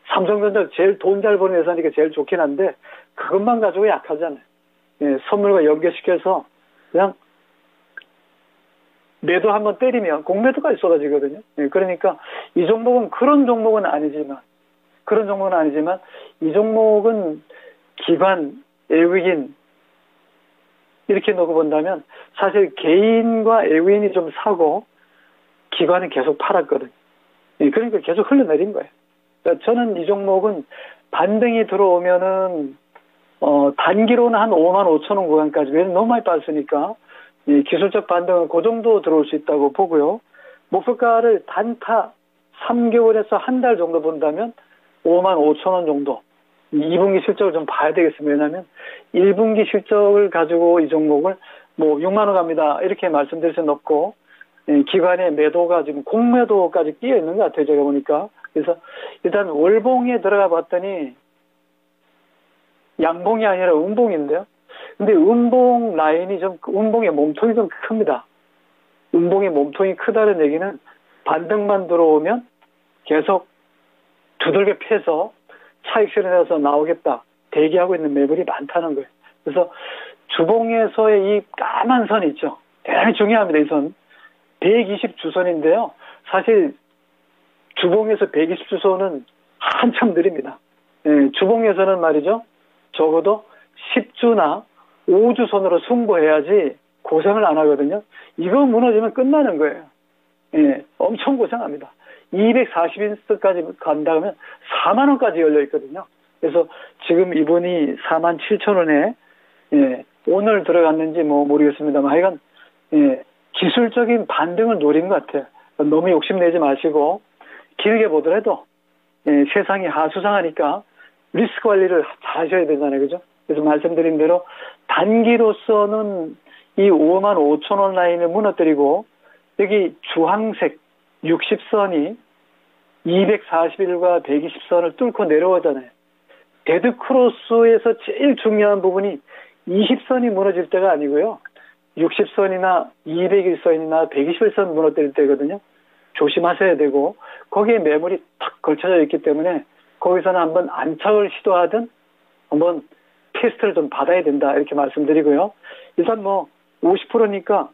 삼성전자 제일 돈 잘 버는 회사니까 제일 좋긴 한데 그것만 가지고 약하잖아요. 선물과 연결시켜서 그냥 매도 한번 때리면 공매도까지 쏟아지거든요. 그러니까 이 종목은 그런 종목은 아니지만 이 종목은 기관, 외국인 이렇게 놓고 본다면 사실 개인과 외국인이 좀 사고 기관은 계속 팔았거든요. 그러니까 계속 흘러내린 거예요. 그러니까 저는 이 종목은 반등이 들어오면은 단기로는 한 5만 5천 원 구간까지 왜냐면 너무 많이 빠졌으니까 기술적 반등은 그 정도 들어올 수 있다고 보고요. 목표가를 단타 3개월에서 한 달 정도 본다면 5만 5천 원 정도 2분기 실적을 좀 봐야 되겠습니다. 왜냐하면 1분기 실적을 가지고 이 종목을 뭐 6만 원 갑니다. 이렇게 말씀드릴 수는 없고 기관의 매도가 지금 공매도까지 끼어 있는 것 같아요. 제가 보니까. 그래서 일단 월봉에 들어가 봤더니 양봉이 아니라 음봉인데요. 근데 음봉 라인이 음봉의 몸통이 좀 큽니다. 음봉의 몸통이 크다는 얘기는 반등만 들어오면 계속 두들겨 패서 차익 실현해서 나오겠다. 대기하고 있는 매물이 많다는 거예요. 그래서 주봉에서의 이 까만 선 있죠. 대단히 중요합니다. 이 선. 120 주선인데요. 사실 주봉에서 120 주선은 한참 느립니다. 주봉에서는 말이죠. 적어도 10주나 5주선으로 승부해야지 고생을 안 하거든요. 이거 무너지면 끝나는 거예요. 엄청 고생합니다. 240인스까지 간다 그러면 4만 원까지 열려 있거든요. 그래서 지금 이분이 4만 7천 원에 오늘 들어갔는지 뭐 모르겠습니다만 하여간 기술적인 반등을 노린 것 같아요. 너무 욕심내지 마시고 길게 보더라도 세상이 하수상하니까 리스크 관리를 잘 하셔야 되잖아요. 그죠? 그래서 말씀드린 대로 단기로서는 이 5만 5천 원 라인을 무너뜨리고 여기 주황색 60선이 241과 120선을 뚫고 내려오잖아요. 데드크로스에서 제일 중요한 부분이 20선이 무너질 때가 아니고요. 60선이나 201선이나 121선 무너뜨릴 때거든요. 조심하셔야 되고 거기에 매물이 탁 걸쳐져 있기 때문에 거기서는 한번 안착을 시도하든 한번 테스트를 좀 받아야 된다 이렇게 말씀드리고요. 일단 뭐 50%니까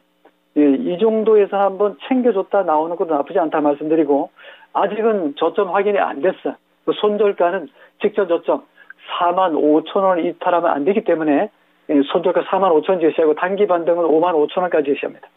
이 정도에서 한번 챙겨줬다 나오는 것도 나쁘지 않다 말씀드리고 아직은 저점 확인이 안 됐어요. 그 손절가는 직전 저점 4만 5천 원 이탈하면 안 되기 때문에 손절가 4만 5천 원 제시하고 단기 반등은 5만 5천 원까지 제시합니다.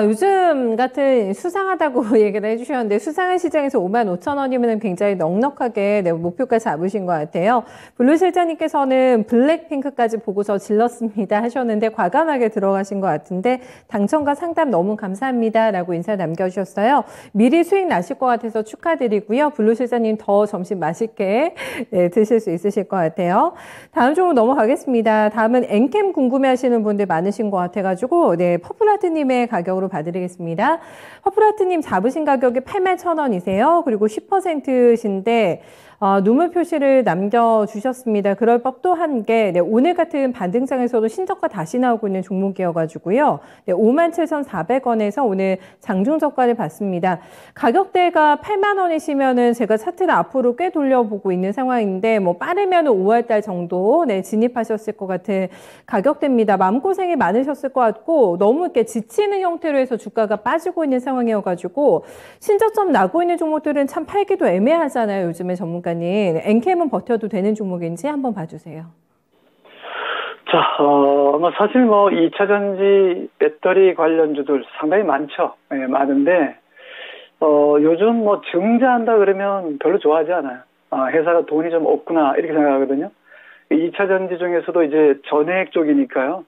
요즘 같은 수상하다고 얘기를 해주셨는데 수상한 시장에서 5만 5천 원이면 굉장히 넉넉하게 목표가 잡으신 것 같아요. 블루 실장님께서는 블랙핑크까지 보고서 질렀습니다 하셨는데 과감하게 들어가신 것 같은데 당첨과 상담 너무 감사합니다라고 인사 남겨주셨어요. 미리 수익 나실 것 같아서 축하드리고요. 블루 실장님 더 점심 맛있게 드실 수 있으실 것 같아요. 다음 종목 넘어가겠습니다. 다음은 엔캠 궁금해하시는 분들 많으신 것 같아가지고 퍼플아트님의 가격으로 봐드리겠습니다. 퍼플아트님 잡으신 가격이 81,000원이세요. 그리고 10%신데 눈물 표시를 남겨주셨습니다. 그럴 법도 한 게, 네, 오늘 같은 반등장에서도 신저가 다시 나오고 있는 종목이어가지고요. 네, 57,400원에서 오늘 장중 저가를 봤습니다. 가격대가 8만 원이시면은 제가 차트를 앞으로 꽤 돌려보고 있는 상황인데, 뭐, 빠르면 5월달 정도, 네, 진입하셨을 것 같은 가격대입니다. 마음고생이 많으셨을 것 같고, 너무 이렇게 지치는 형태로 해서 주가가 빠지고 있는 상황이어가지고, 신저점 나고 있는 종목들은 참 팔기도 애매하잖아요. 요즘에 전문가님. 엔캠은 버텨도 되는 종목인지 한번 봐주세요. 자, 사실 2차전지 배터리 관련주들 상당히 많죠. 네, 많은데, 요즘 증자한다 그러면 별로 좋아하지 않아요. 회사가 돈이 좀 없구나, 이렇게 생각하거든요. 2차전지 중에서도 이제 전해액 쪽이니까요.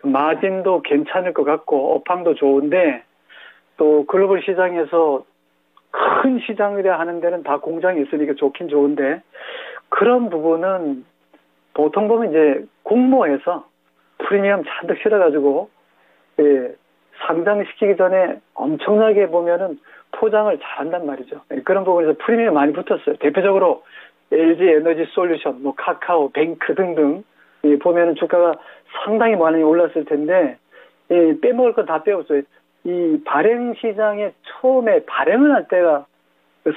마진도 괜찮을 것 같고, 업황도 좋은데, 또 글로벌 시장에서 큰 시장이라 하는 데는 다 공장이 있으니까 좋긴 좋은데, 그런 부분은 보통 보면 이제 공모해서 프리미엄 잔뜩 실어가지고, 예, 상장시키기 전에 엄청나게 보면은 포장을 잘한단 말이죠. 예, 그런 부분에서 프리미엄 많이 붙었어요. 대표적으로 LG 에너지 솔루션, 카카오, 뱅크 등등, 예, 보면은 주가가 상당히 많이 올랐을 텐데, 예, 빼먹을 건 다 빼었어요. 이 발행 시장에 처음에 발행을 할 때가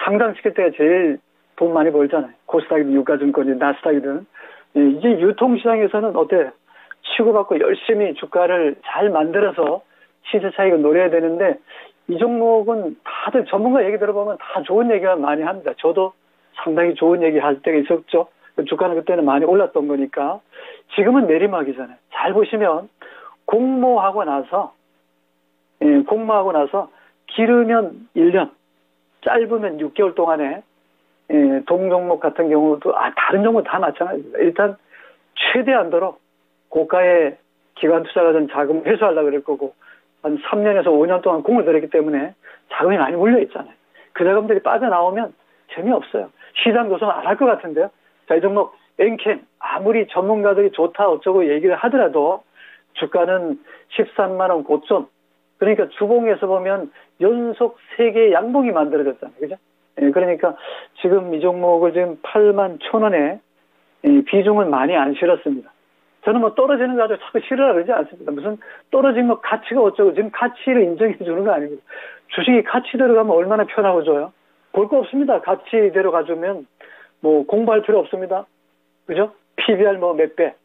상장시킬 때가 제일 돈 많이 벌잖아요. 코스닥이든 유가증권이든 나스닥이든. 예, 이제 유통시장에서는 어때? 치고받고 열심히 주가를 잘 만들어서 시세 차익을 노려야 되는데, 이 종목은 다들 전문가 얘기 들어보면 다 좋은 얘기만 많이 합니다. 저도 상당히 좋은 얘기 할 때가 있었죠. 주가는 그때는 많이 올랐던 거니까. 지금은 내리막이잖아요. 잘 보시면 공모하고 나서 길으면 1년, 짧으면 6개월 동안에 동종목 같은 경우도 다른 종목 다 마찬가지입니다. 일단 최대한도로 고가의 기관 투자가 된 자금 회수하려고 그럴 거고, 한 3년에서 5년 동안 공을 들였기 때문에 자금이 많이 몰려 있잖아요. 그 자금들이 빠져나오면 재미없어요. 시장 조성 안 할 것 같은데요. 자, 이 종목 엔캠 아무리 전문가들이 좋다 어쩌고 얘기를 하더라도 주가는 13만 원 고점. 그러니까 주봉에서 보면 연속 3개의 양봉이 만들어졌잖아요. 그죠? 예, 그러니까 지금 이 종목을 지금 8만 1,000원에 비중은 많이 안 실었습니다. 저는 떨어지는 거 가지고 자꾸 실으라 그러지 않습니다. 무슨 떨어진 가치가 어쩌고, 지금 가치를 인정해 주는 거 아니고. 주식이 가치대로 가면 얼마나 편하고 좋아요? 볼 거 없습니다. 가치대로 가주면 공부할 필요 없습니다. 그죠? PBR 몇 배,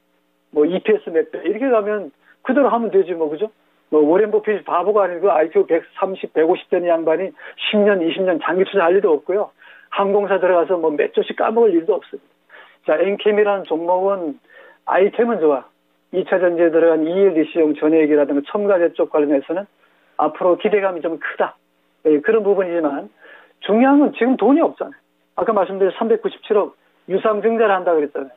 EPS 몇 배, 이렇게 가면 그대로 하면 되지 그죠? 워렌 버핏이 바보가 아니고 IQ 130, 150되는 양반이 10년, 20년 장기 투자할 일도 없고요. 항공사 들어가서 몇 조씩 까먹을 일도 없습니다. 자, 엔캠이라는 종목은 아이템은 좋아. 2차 전지에 들어간 ELDC용 전해액이라든가 첨가제 쪽 관련해서는 앞으로 기대감이 좀 크다. 네, 그런 부분이지만 중요한 건 지금 돈이 없잖아요. 아까 말씀드린 397억 유상 증자를 한다 그랬잖아요.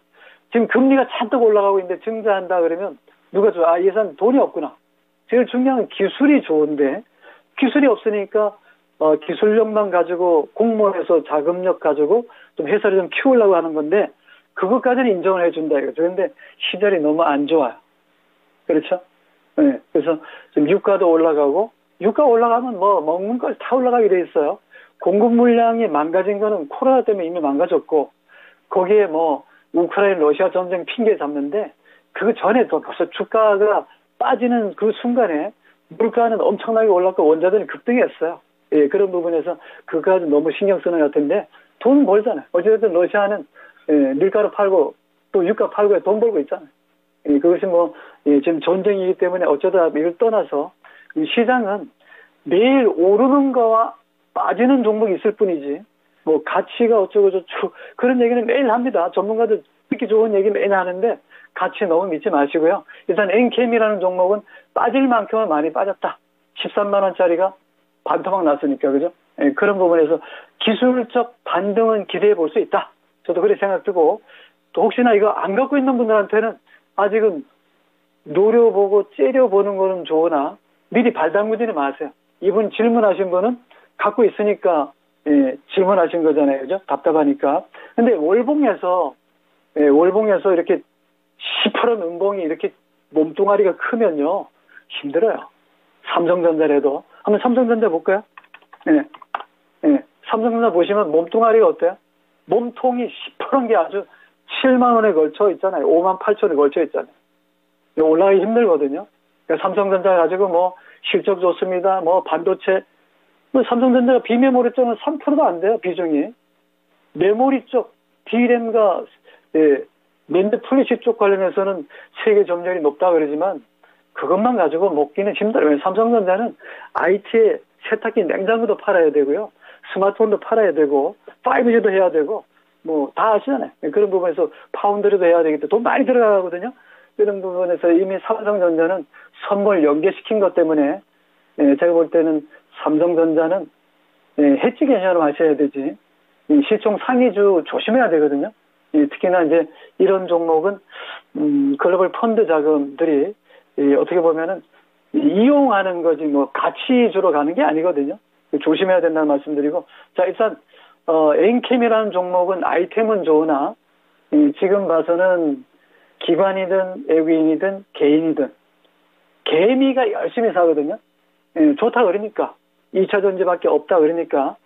지금 금리가 잔뜩 올라가고 있는데 증자한다 그러면 누가 좋아? 예산 돈이 없구나. 제일 중요한 건 기술이 좋은데 기술이 없으니까 기술력만 가지고 공모해서 자금력 가지고 좀 회사를 좀 키우려고 하는 건데 그것까지는 인정을 해준다 이거죠. 그런데 시절이 너무 안 좋아요. 그렇죠? 네. 그래서 지금 유가도 올라가고 유가 올라가면 먹는 걸 다 올라가게 돼 있어요. 공급 물량이 망가진 거는 코로나 때문에 이미 망가졌고 거기에 우크라이나 러시아 전쟁 핑계 잡는데 그 전에도 벌써 주가가 빠지는 그 순간에 물가는 엄청나게 올랐고 원자재는 급등했어요. 예, 그런 부분에서 그까지 너무 신경 쓰는 것 같은데 돈 벌잖아요. 어쨌든 러시아는 밀가루 팔고 또 유가 팔고 돈 벌고 있잖아요. 예, 그것이 지금 전쟁이기 때문에 어쩌다 이걸 떠나서 이 시장은 매일 오르는 거와 빠지는 종목이 있을 뿐이지 가치가 어쩌고 저쩌고 그런 얘기는 매일 합니다. 전문가들 듣기 좋은 얘기 매일 하는데 가치 너무 믿지 마시고요. 일단 엔캠이라는 종목은 빠질 만큼은 많이 빠졌다. 13만 원짜리가 반토막 났으니까 그죠? 예, 그런 부분에서 기술적 반등은 기대해 볼 수 있다. 저도 그렇게 생각되고 또 혹시나 이거 안 갖고 있는 분들한테는 아직은 노려보고 째려보는 거는 좋으나 미리 발 담그지는 마세요. 이분 질문하신 분은 갖고 있으니까 질문하신 거잖아요. 그죠? 답답하니까. 근데 월봉에서 이렇게 시퍼런 음봉이 이렇게 몸뚱아리가 크면요. 힘들어요. 삼성전자라도. 한번 삼성전자 볼까요? 삼성전자 보시면 몸뚱아리가 어때요? 몸통이 시퍼런 게 아주 7만 원에 걸쳐 있잖아요. 5만 8천에 걸쳐 있잖아요. 올라가기 힘들거든요. 그러니까 삼성전자 가지고 뭐 실적 좋습니다. 뭐 반도체, 뭐 삼성전자가 비메모리 쪽은 3%도 안 돼요. 비중이. 메모리 쪽, D램과 낸드 플래시 쪽 관련해서는 세계 점유율이 높다 그러지만 그것만 가지고 먹기는 힘들어요. 삼성전자는 IT에 세탁기, 냉장고도 팔아야 되고요. 스마트폰도 팔아야 되고 5G도 해야 되고 뭐 다 아시잖아요. 그런 부분에서 파운드리도 해야 되기 때문에 돈 많이 들어가거든요. 이런 부분에서 이미 삼성전자는 선물 연계시킨 것 때문에 제가 볼 때는 삼성전자는 해지 개념으로 하셔야 되지 시총 상위주 조심해야 되거든요. 특히나 이제 이런 종목은 글로벌 펀드 자금들이 어떻게 보면은 이용하는 거지 뭐 가치주로 가는 게 아니거든요. 조심해야 된다는 말씀드리고 자 일단 엔캠이라는 종목은 아이템은 좋으나 지금 봐서는 기관이든 외국인이든 개인이든 개미가 열심히 사거든요. 좋다 그러니까 2차 전지밖에 없다 그러니까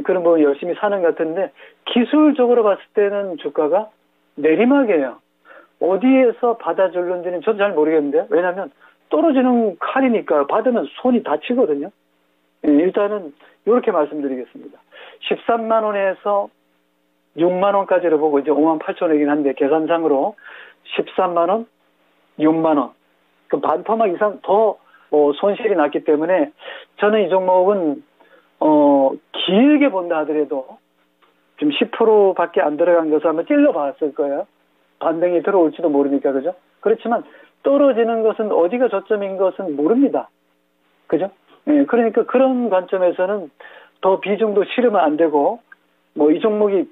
그런 부분 열심히 사는 것 같은데 기술적으로 봤을 때는 주가가 내리막이에요. 어디에서 받아줄는지는 저도 잘 모르겠는데요. 왜냐하면 떨어지는 칼이니까 받으면 손이 다치거든요. 일단은 이렇게 말씀드리겠습니다. 13만 원에서 6만 원까지를 보고 이제 5만 8천 원이긴 한데 계산상으로 13만 원, 6만 원. 그 반토막 이상 더 손실이 났기 때문에 저는 이 종목은 길게 본다 하더라도 좀 10%밖에 안 들어간 것을 한번 찔러봤을 거예요. 반등이 들어올지도 모르니까 그죠? 그렇지만 떨어지는 것은 어디가 저점인 것은 모릅니다. 그죠? 그러니까 그런 관점에서는 더 비중도 실으면 안 되고 뭐 이 종목이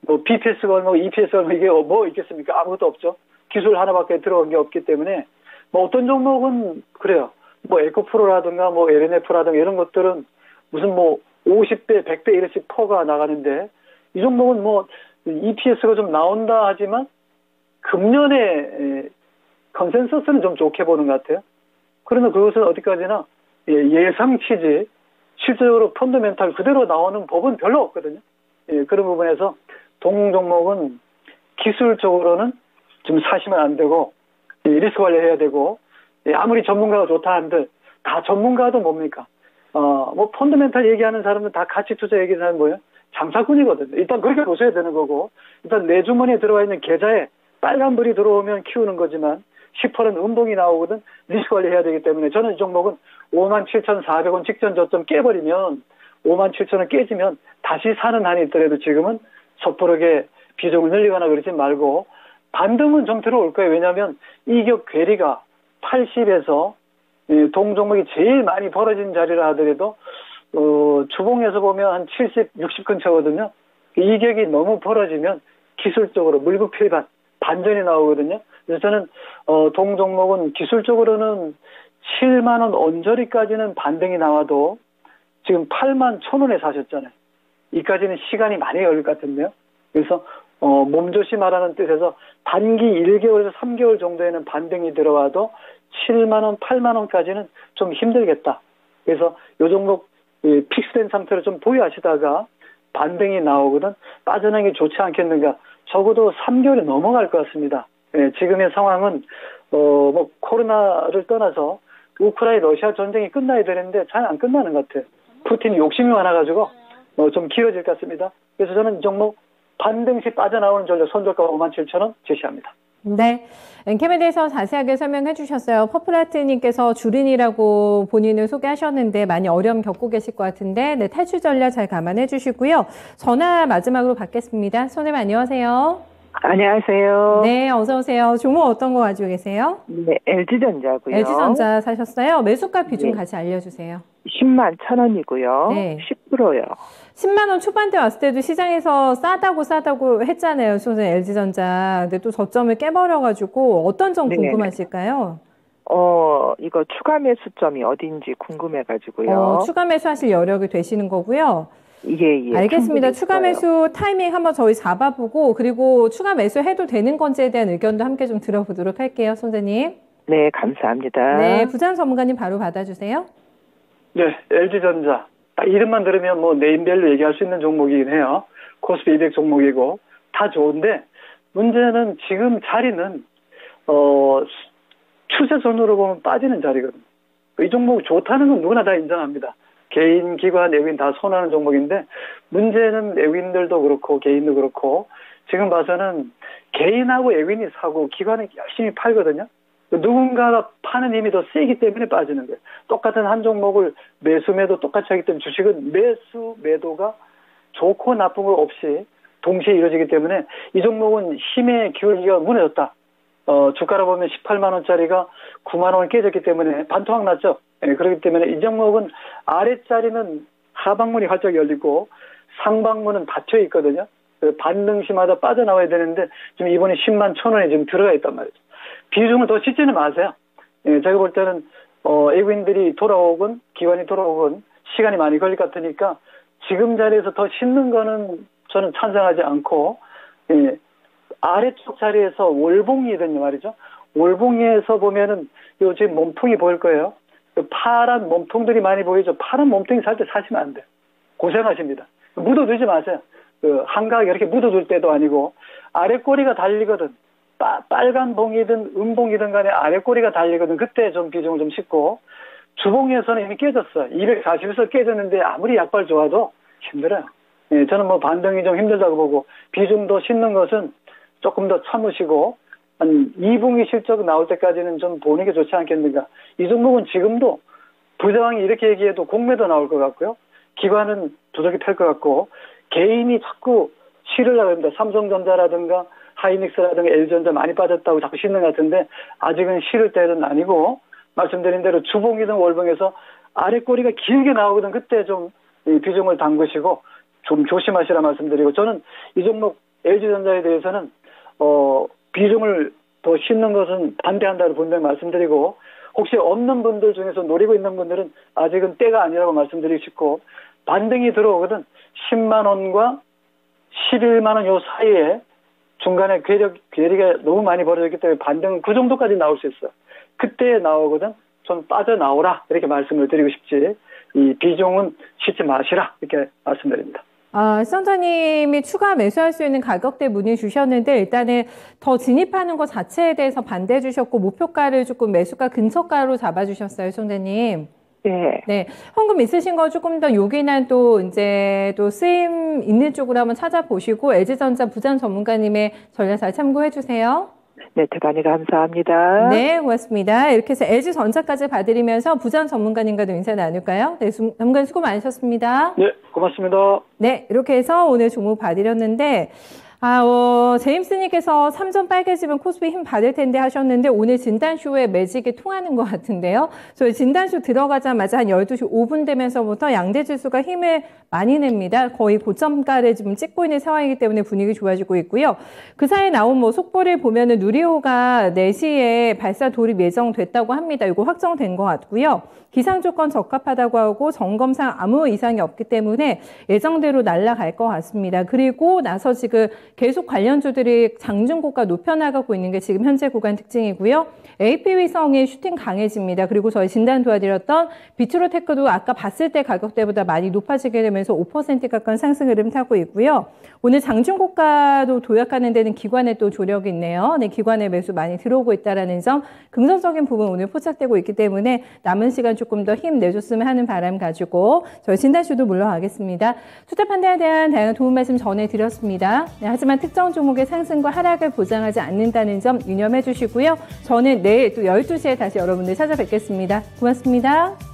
뭐 BPS가 얼마고 EPS가 얼마고 이게 뭐 있겠습니까? 아무것도 없죠. 기술 하나밖에 들어간 게 없기 때문에 뭐 어떤 종목은 그래요. 뭐 에코프로라든가 뭐 LNF라든가 이런 것들은 무슨 뭐 50배, 100배 이렇게 퍼가 나가는데 이 종목은 뭐 EPS가 좀 나온다 하지만 금년에 컨센서스는 좀 좋게 보는 것 같아요. 그러나 그것은 어디까지나 예상치지 실질적으로 펀더멘탈 그대로 나오는 법은 별로 없거든요. 그런 부분에서 동 종목은 기술적으로는 좀 사시면 안 되고 리스크 관리해야 되고 아무리 전문가가 좋다 한들 다 전문가도 뭡니까? 뭐 펀더멘탈 얘기하는 사람은 다 가치 투자 얘기하는 사람은 뭐예요? 장사꾼이거든요. 일단 그렇게 보셔야 되는 거고 일단 내 주머니에 들어와 있는 계좌에 빨간불이 들어오면 키우는 거지만 10%는 운동이 나오거든 리스크 관리해야 되기 때문에 저는 이 종목은 57,400원 직전 저점 깨버리면 57,000원 깨지면 다시 사는 한이 있더라도 지금은 섣부르게 비중을 늘리거나 그러지 말고 반등은 좀 들어올 거예요. 왜냐하면 이격 괴리가 80에서 동 종목이 제일 많이 벌어진 자리라 하더라도 주봉에서 보면 한 70, 60 근처거든요. 이격이 너무 벌어지면 기술적으로 물급필반 반전이 나오거든요. 그래서 저는 동 종목은 기술적으로는 7만 원 언저리까지는 반등이 나와도 지금 8만 1,000원에 사셨잖아요. 이까지는 시간이 많이 걸릴 것 같은데요. 그래서 몸조심하라는 뜻에서 단기 1개월에서 3개월 정도에는 반등이 들어와도 7만 원, 8만 원까지는 좀 힘들겠다. 그래서 요 종목 픽스된 상태로 좀 보유하시다가 반등이 나오거든 빠져나가기 좋지 않겠는가. 적어도 3개월이 넘어갈 것 같습니다. 지금의 상황은 뭐 코로나를 떠나서 우크라이나 러시아 전쟁이 끝나야 되는데 잘 안 끝나는 것 같아요. 푸틴이 욕심이 많아가지고 좀 길어질 것 같습니다. 그래서 저는 이 종목 반등 시 빠져나오는 전략 손절가 57,000원 제시합니다. 네, 엔캠에 대해서 자세하게 설명해 주셨어요. 퍼플라트님께서 주린이라고 본인을 소개하셨는데 많이 어려움 겪고 계실 것 같은데 네, 탈출 전략 잘 감안해 주시고요. 전화 마지막으로 받겠습니다. 선생님 안녕하세요. 안녕하세요. 네, 어서 오세요. 종목 어떤 거 가지고 계세요? 네, LG전자고요. LG전자 사셨어요? 매수가 비중 네. 같이 알려주세요. 10만 1,000원이고요. 네. 10%요. 10만 원 초반대 왔을 때도 시장에서 싸다고 했잖아요. 선생님 LG전자. 근데 또 저점을 깨버려가지고 어떤 점 네. 궁금하실까요? 이거 추가 매수점이 어딘지 궁금해가지고요. 추가 매수하실 여력이 되시는 거고요. 예. 알겠습니다. 추가 매수 타이밍 한번 저희 잡아보고 그리고 추가 매수해도 되는 건지에 대한 의견도 함께 좀 들어보도록 할게요. 선생님. 네, 감사합니다. 네, 부장 전문가님 바로 받아주세요. 네, LG전자 딱 이름만 들으면 뭐 네임밸류 얘기할 수 있는 종목이긴 해요. 코스피 200 종목이고 다 좋은데 문제는 지금 자리는 추세선으로 보면 빠지는 자리거든요. 이 종목 좋다는 건 누구나 다 인정합니다. 개인, 기관, 외국인 다 선호하는 종목인데 문제는 외국인들도 그렇고 개인도 그렇고 지금 봐서는 개인하고 외국인이 사고 기관이 열심히 팔거든요. 누군가가 파는 힘이 더 세기 때문에 빠지는 거예요. 똑같은 한 종목을 매수, 매도 똑같이 하기 때문에 주식은 매수, 매도가 좋고 나쁜 거 없이 동시에 이루어지기 때문에 이 종목은 힘의 기울기가 무너졌다. 주가로 보면 18만 원짜리가 9만 원을 깨졌기 때문에 반토막 났죠. 예, 그렇기 때문에 이 종목은 아랫자리는 하방문이 활짝 열리고 상방문은 닫혀 있거든요. 반등시마다 빠져나와야 되는데 지금 이번에 10만 1,000원에 지금 들어가 있단 말이죠. 비중을 더 씻지는 마세요. 예, 제가 볼 때는 외국인들이 돌아오건 기관이 돌아오건 시간이 많이 걸릴 것 같으니까 지금 자리에서 더 씻는 거는 저는 찬성하지 않고 예, 아래쪽 자리에서 월봉이든지 말이죠. 월봉에서 보면은 요즘 몸통이 보일 거예요. 파란 몸통들이 많이 보이죠. 파란 몸통이 살 때 사시면 안 돼요. 고생하십니다. 묻어두지 마세요. 한가하게 이렇게 묻어둘 때도 아니고 아래 꼬리가 달리거든. 빨간 봉이든 은봉이든 간에 아래 꼬리가 달리거든. 그때 좀 비중을 좀 싣고 주봉에서는 이미 깨졌어. 240에서 깨졌는데 아무리 약발 좋아도 힘들어요. 예, 저는 뭐 반등이 좀 힘들다고 보고 비중도 싣는 것은 조금 더 참으시고 한 2분기 실적 나올 때까지는 좀 보는 게 좋지 않겠는가. 이 종목은 지금도 부장이 이렇게 얘기해도 공매도 나올 것 같고요. 기관은 두들기 펼 것 같고 개인이 자꾸 실으려고 합니다. 삼성전자라든가 하이닉스라든가 LG전자 많이 빠졌다고 자꾸 싣는 것 같은데 아직은 실을 때는 아니고 말씀드린 대로 주봉이든 월봉에서 아래 꼬리가 길게 나오거든. 그때 좀 비중을 담그시고 좀 조심하시라 말씀드리고 저는 이 종목 LG전자에 대해서는 비중을 더 싣는 것은 반대한다고 분명히 말씀드리고 혹시 없는 분들 중에서 노리고 있는 분들은 아직은 때가 아니라고 말씀드리고 싶고 반등이 들어오거든 10만 원과 11만 원 요 사이에 중간에 괴리가 너무 많이 벌어졌기 때문에 반등은 그 정도까지 나올 수 있어요. 그때 나오거든 좀 빠져나오라 이렇게 말씀을 드리고 싶지 이 비중은 싣지 마시라 이렇게 말씀드립니다. 시청자님이 추가 매수할 수 있는 가격대 문의 주셨는데 일단은 더 진입하는 것 자체에 대해서 반대해 주셨고 목표가를 조금 매수가 근처가로 잡아주셨어요, 시청자님. 네. 네. 현금 있으신 거 조금 더 요긴한 또 이제 또 쓰임 있는 쪽으로 한번 찾아보시고 LG전자 부장 전문가님의 전략 잘 참고해 주세요. 네, 대단히 감사합니다. 네, 고맙습니다. 이렇게 해서 LG전자까지 봐드리면서 부장 전문가님과도 인사 나눌까요? 네, 전문가님 수고 많으셨습니다. 네, 고맙습니다. 네, 이렇게 해서 오늘 종목 봐드렸는데 제임스님께서 3점 빨개지면 코스피 힘 받을 텐데 하셨는데 오늘 진단쇼에 매직이 통하는 것 같은데요. 저희 진단쇼 들어가자마자 한 12시 5분 되면서부터 양대지수가 힘을 많이 냅니다. 거의 고점가를 지금 찍고 있는 상황이기 때문에 분위기 좋아지고 있고요. 그 사이에 나온 뭐 속보를 보면은 누리호가 4시에 발사 돌입 예정됐다고 합니다. 이거 확정된 것 같고요. 기상 조건 적합하다고 하고 점검상 아무 이상이 없기 때문에 예정대로 날아갈 것 같습니다. 그리고 나서 지금 계속 관련주들이 장중고가 높여나가고 있는 게 지금 현재 구간 특징이고요. AP위성의 슈팅 강해집니다. 그리고 저희 진단 도와드렸던 비트로테크도 아까 봤을 때 가격대보다 많이 높아지게 되면서 5% 가까운 상승 흐름 타고 있고요. 오늘 장중고가도 도약하는 데는 기관의 또 조력이 있네요. 네, 기관의 매수 많이 들어오고 있다는 점 긍정적인 부분 오늘 포착되고 있기 때문에 남은 시간 조금 더 힘 내줬으면 하는 바람 가지고 저희 진단쇼도 물러가겠습니다. 투자 판단에 대한 다양한 도움 말씀 전해드렸습니다. 네, 하지만 특정 종목의 상승과 하락을 보장하지 않는다는 점 유념해 주시고요. 저는 내일 또 12시에 다시 여러분들 찾아뵙겠습니다. 고맙습니다.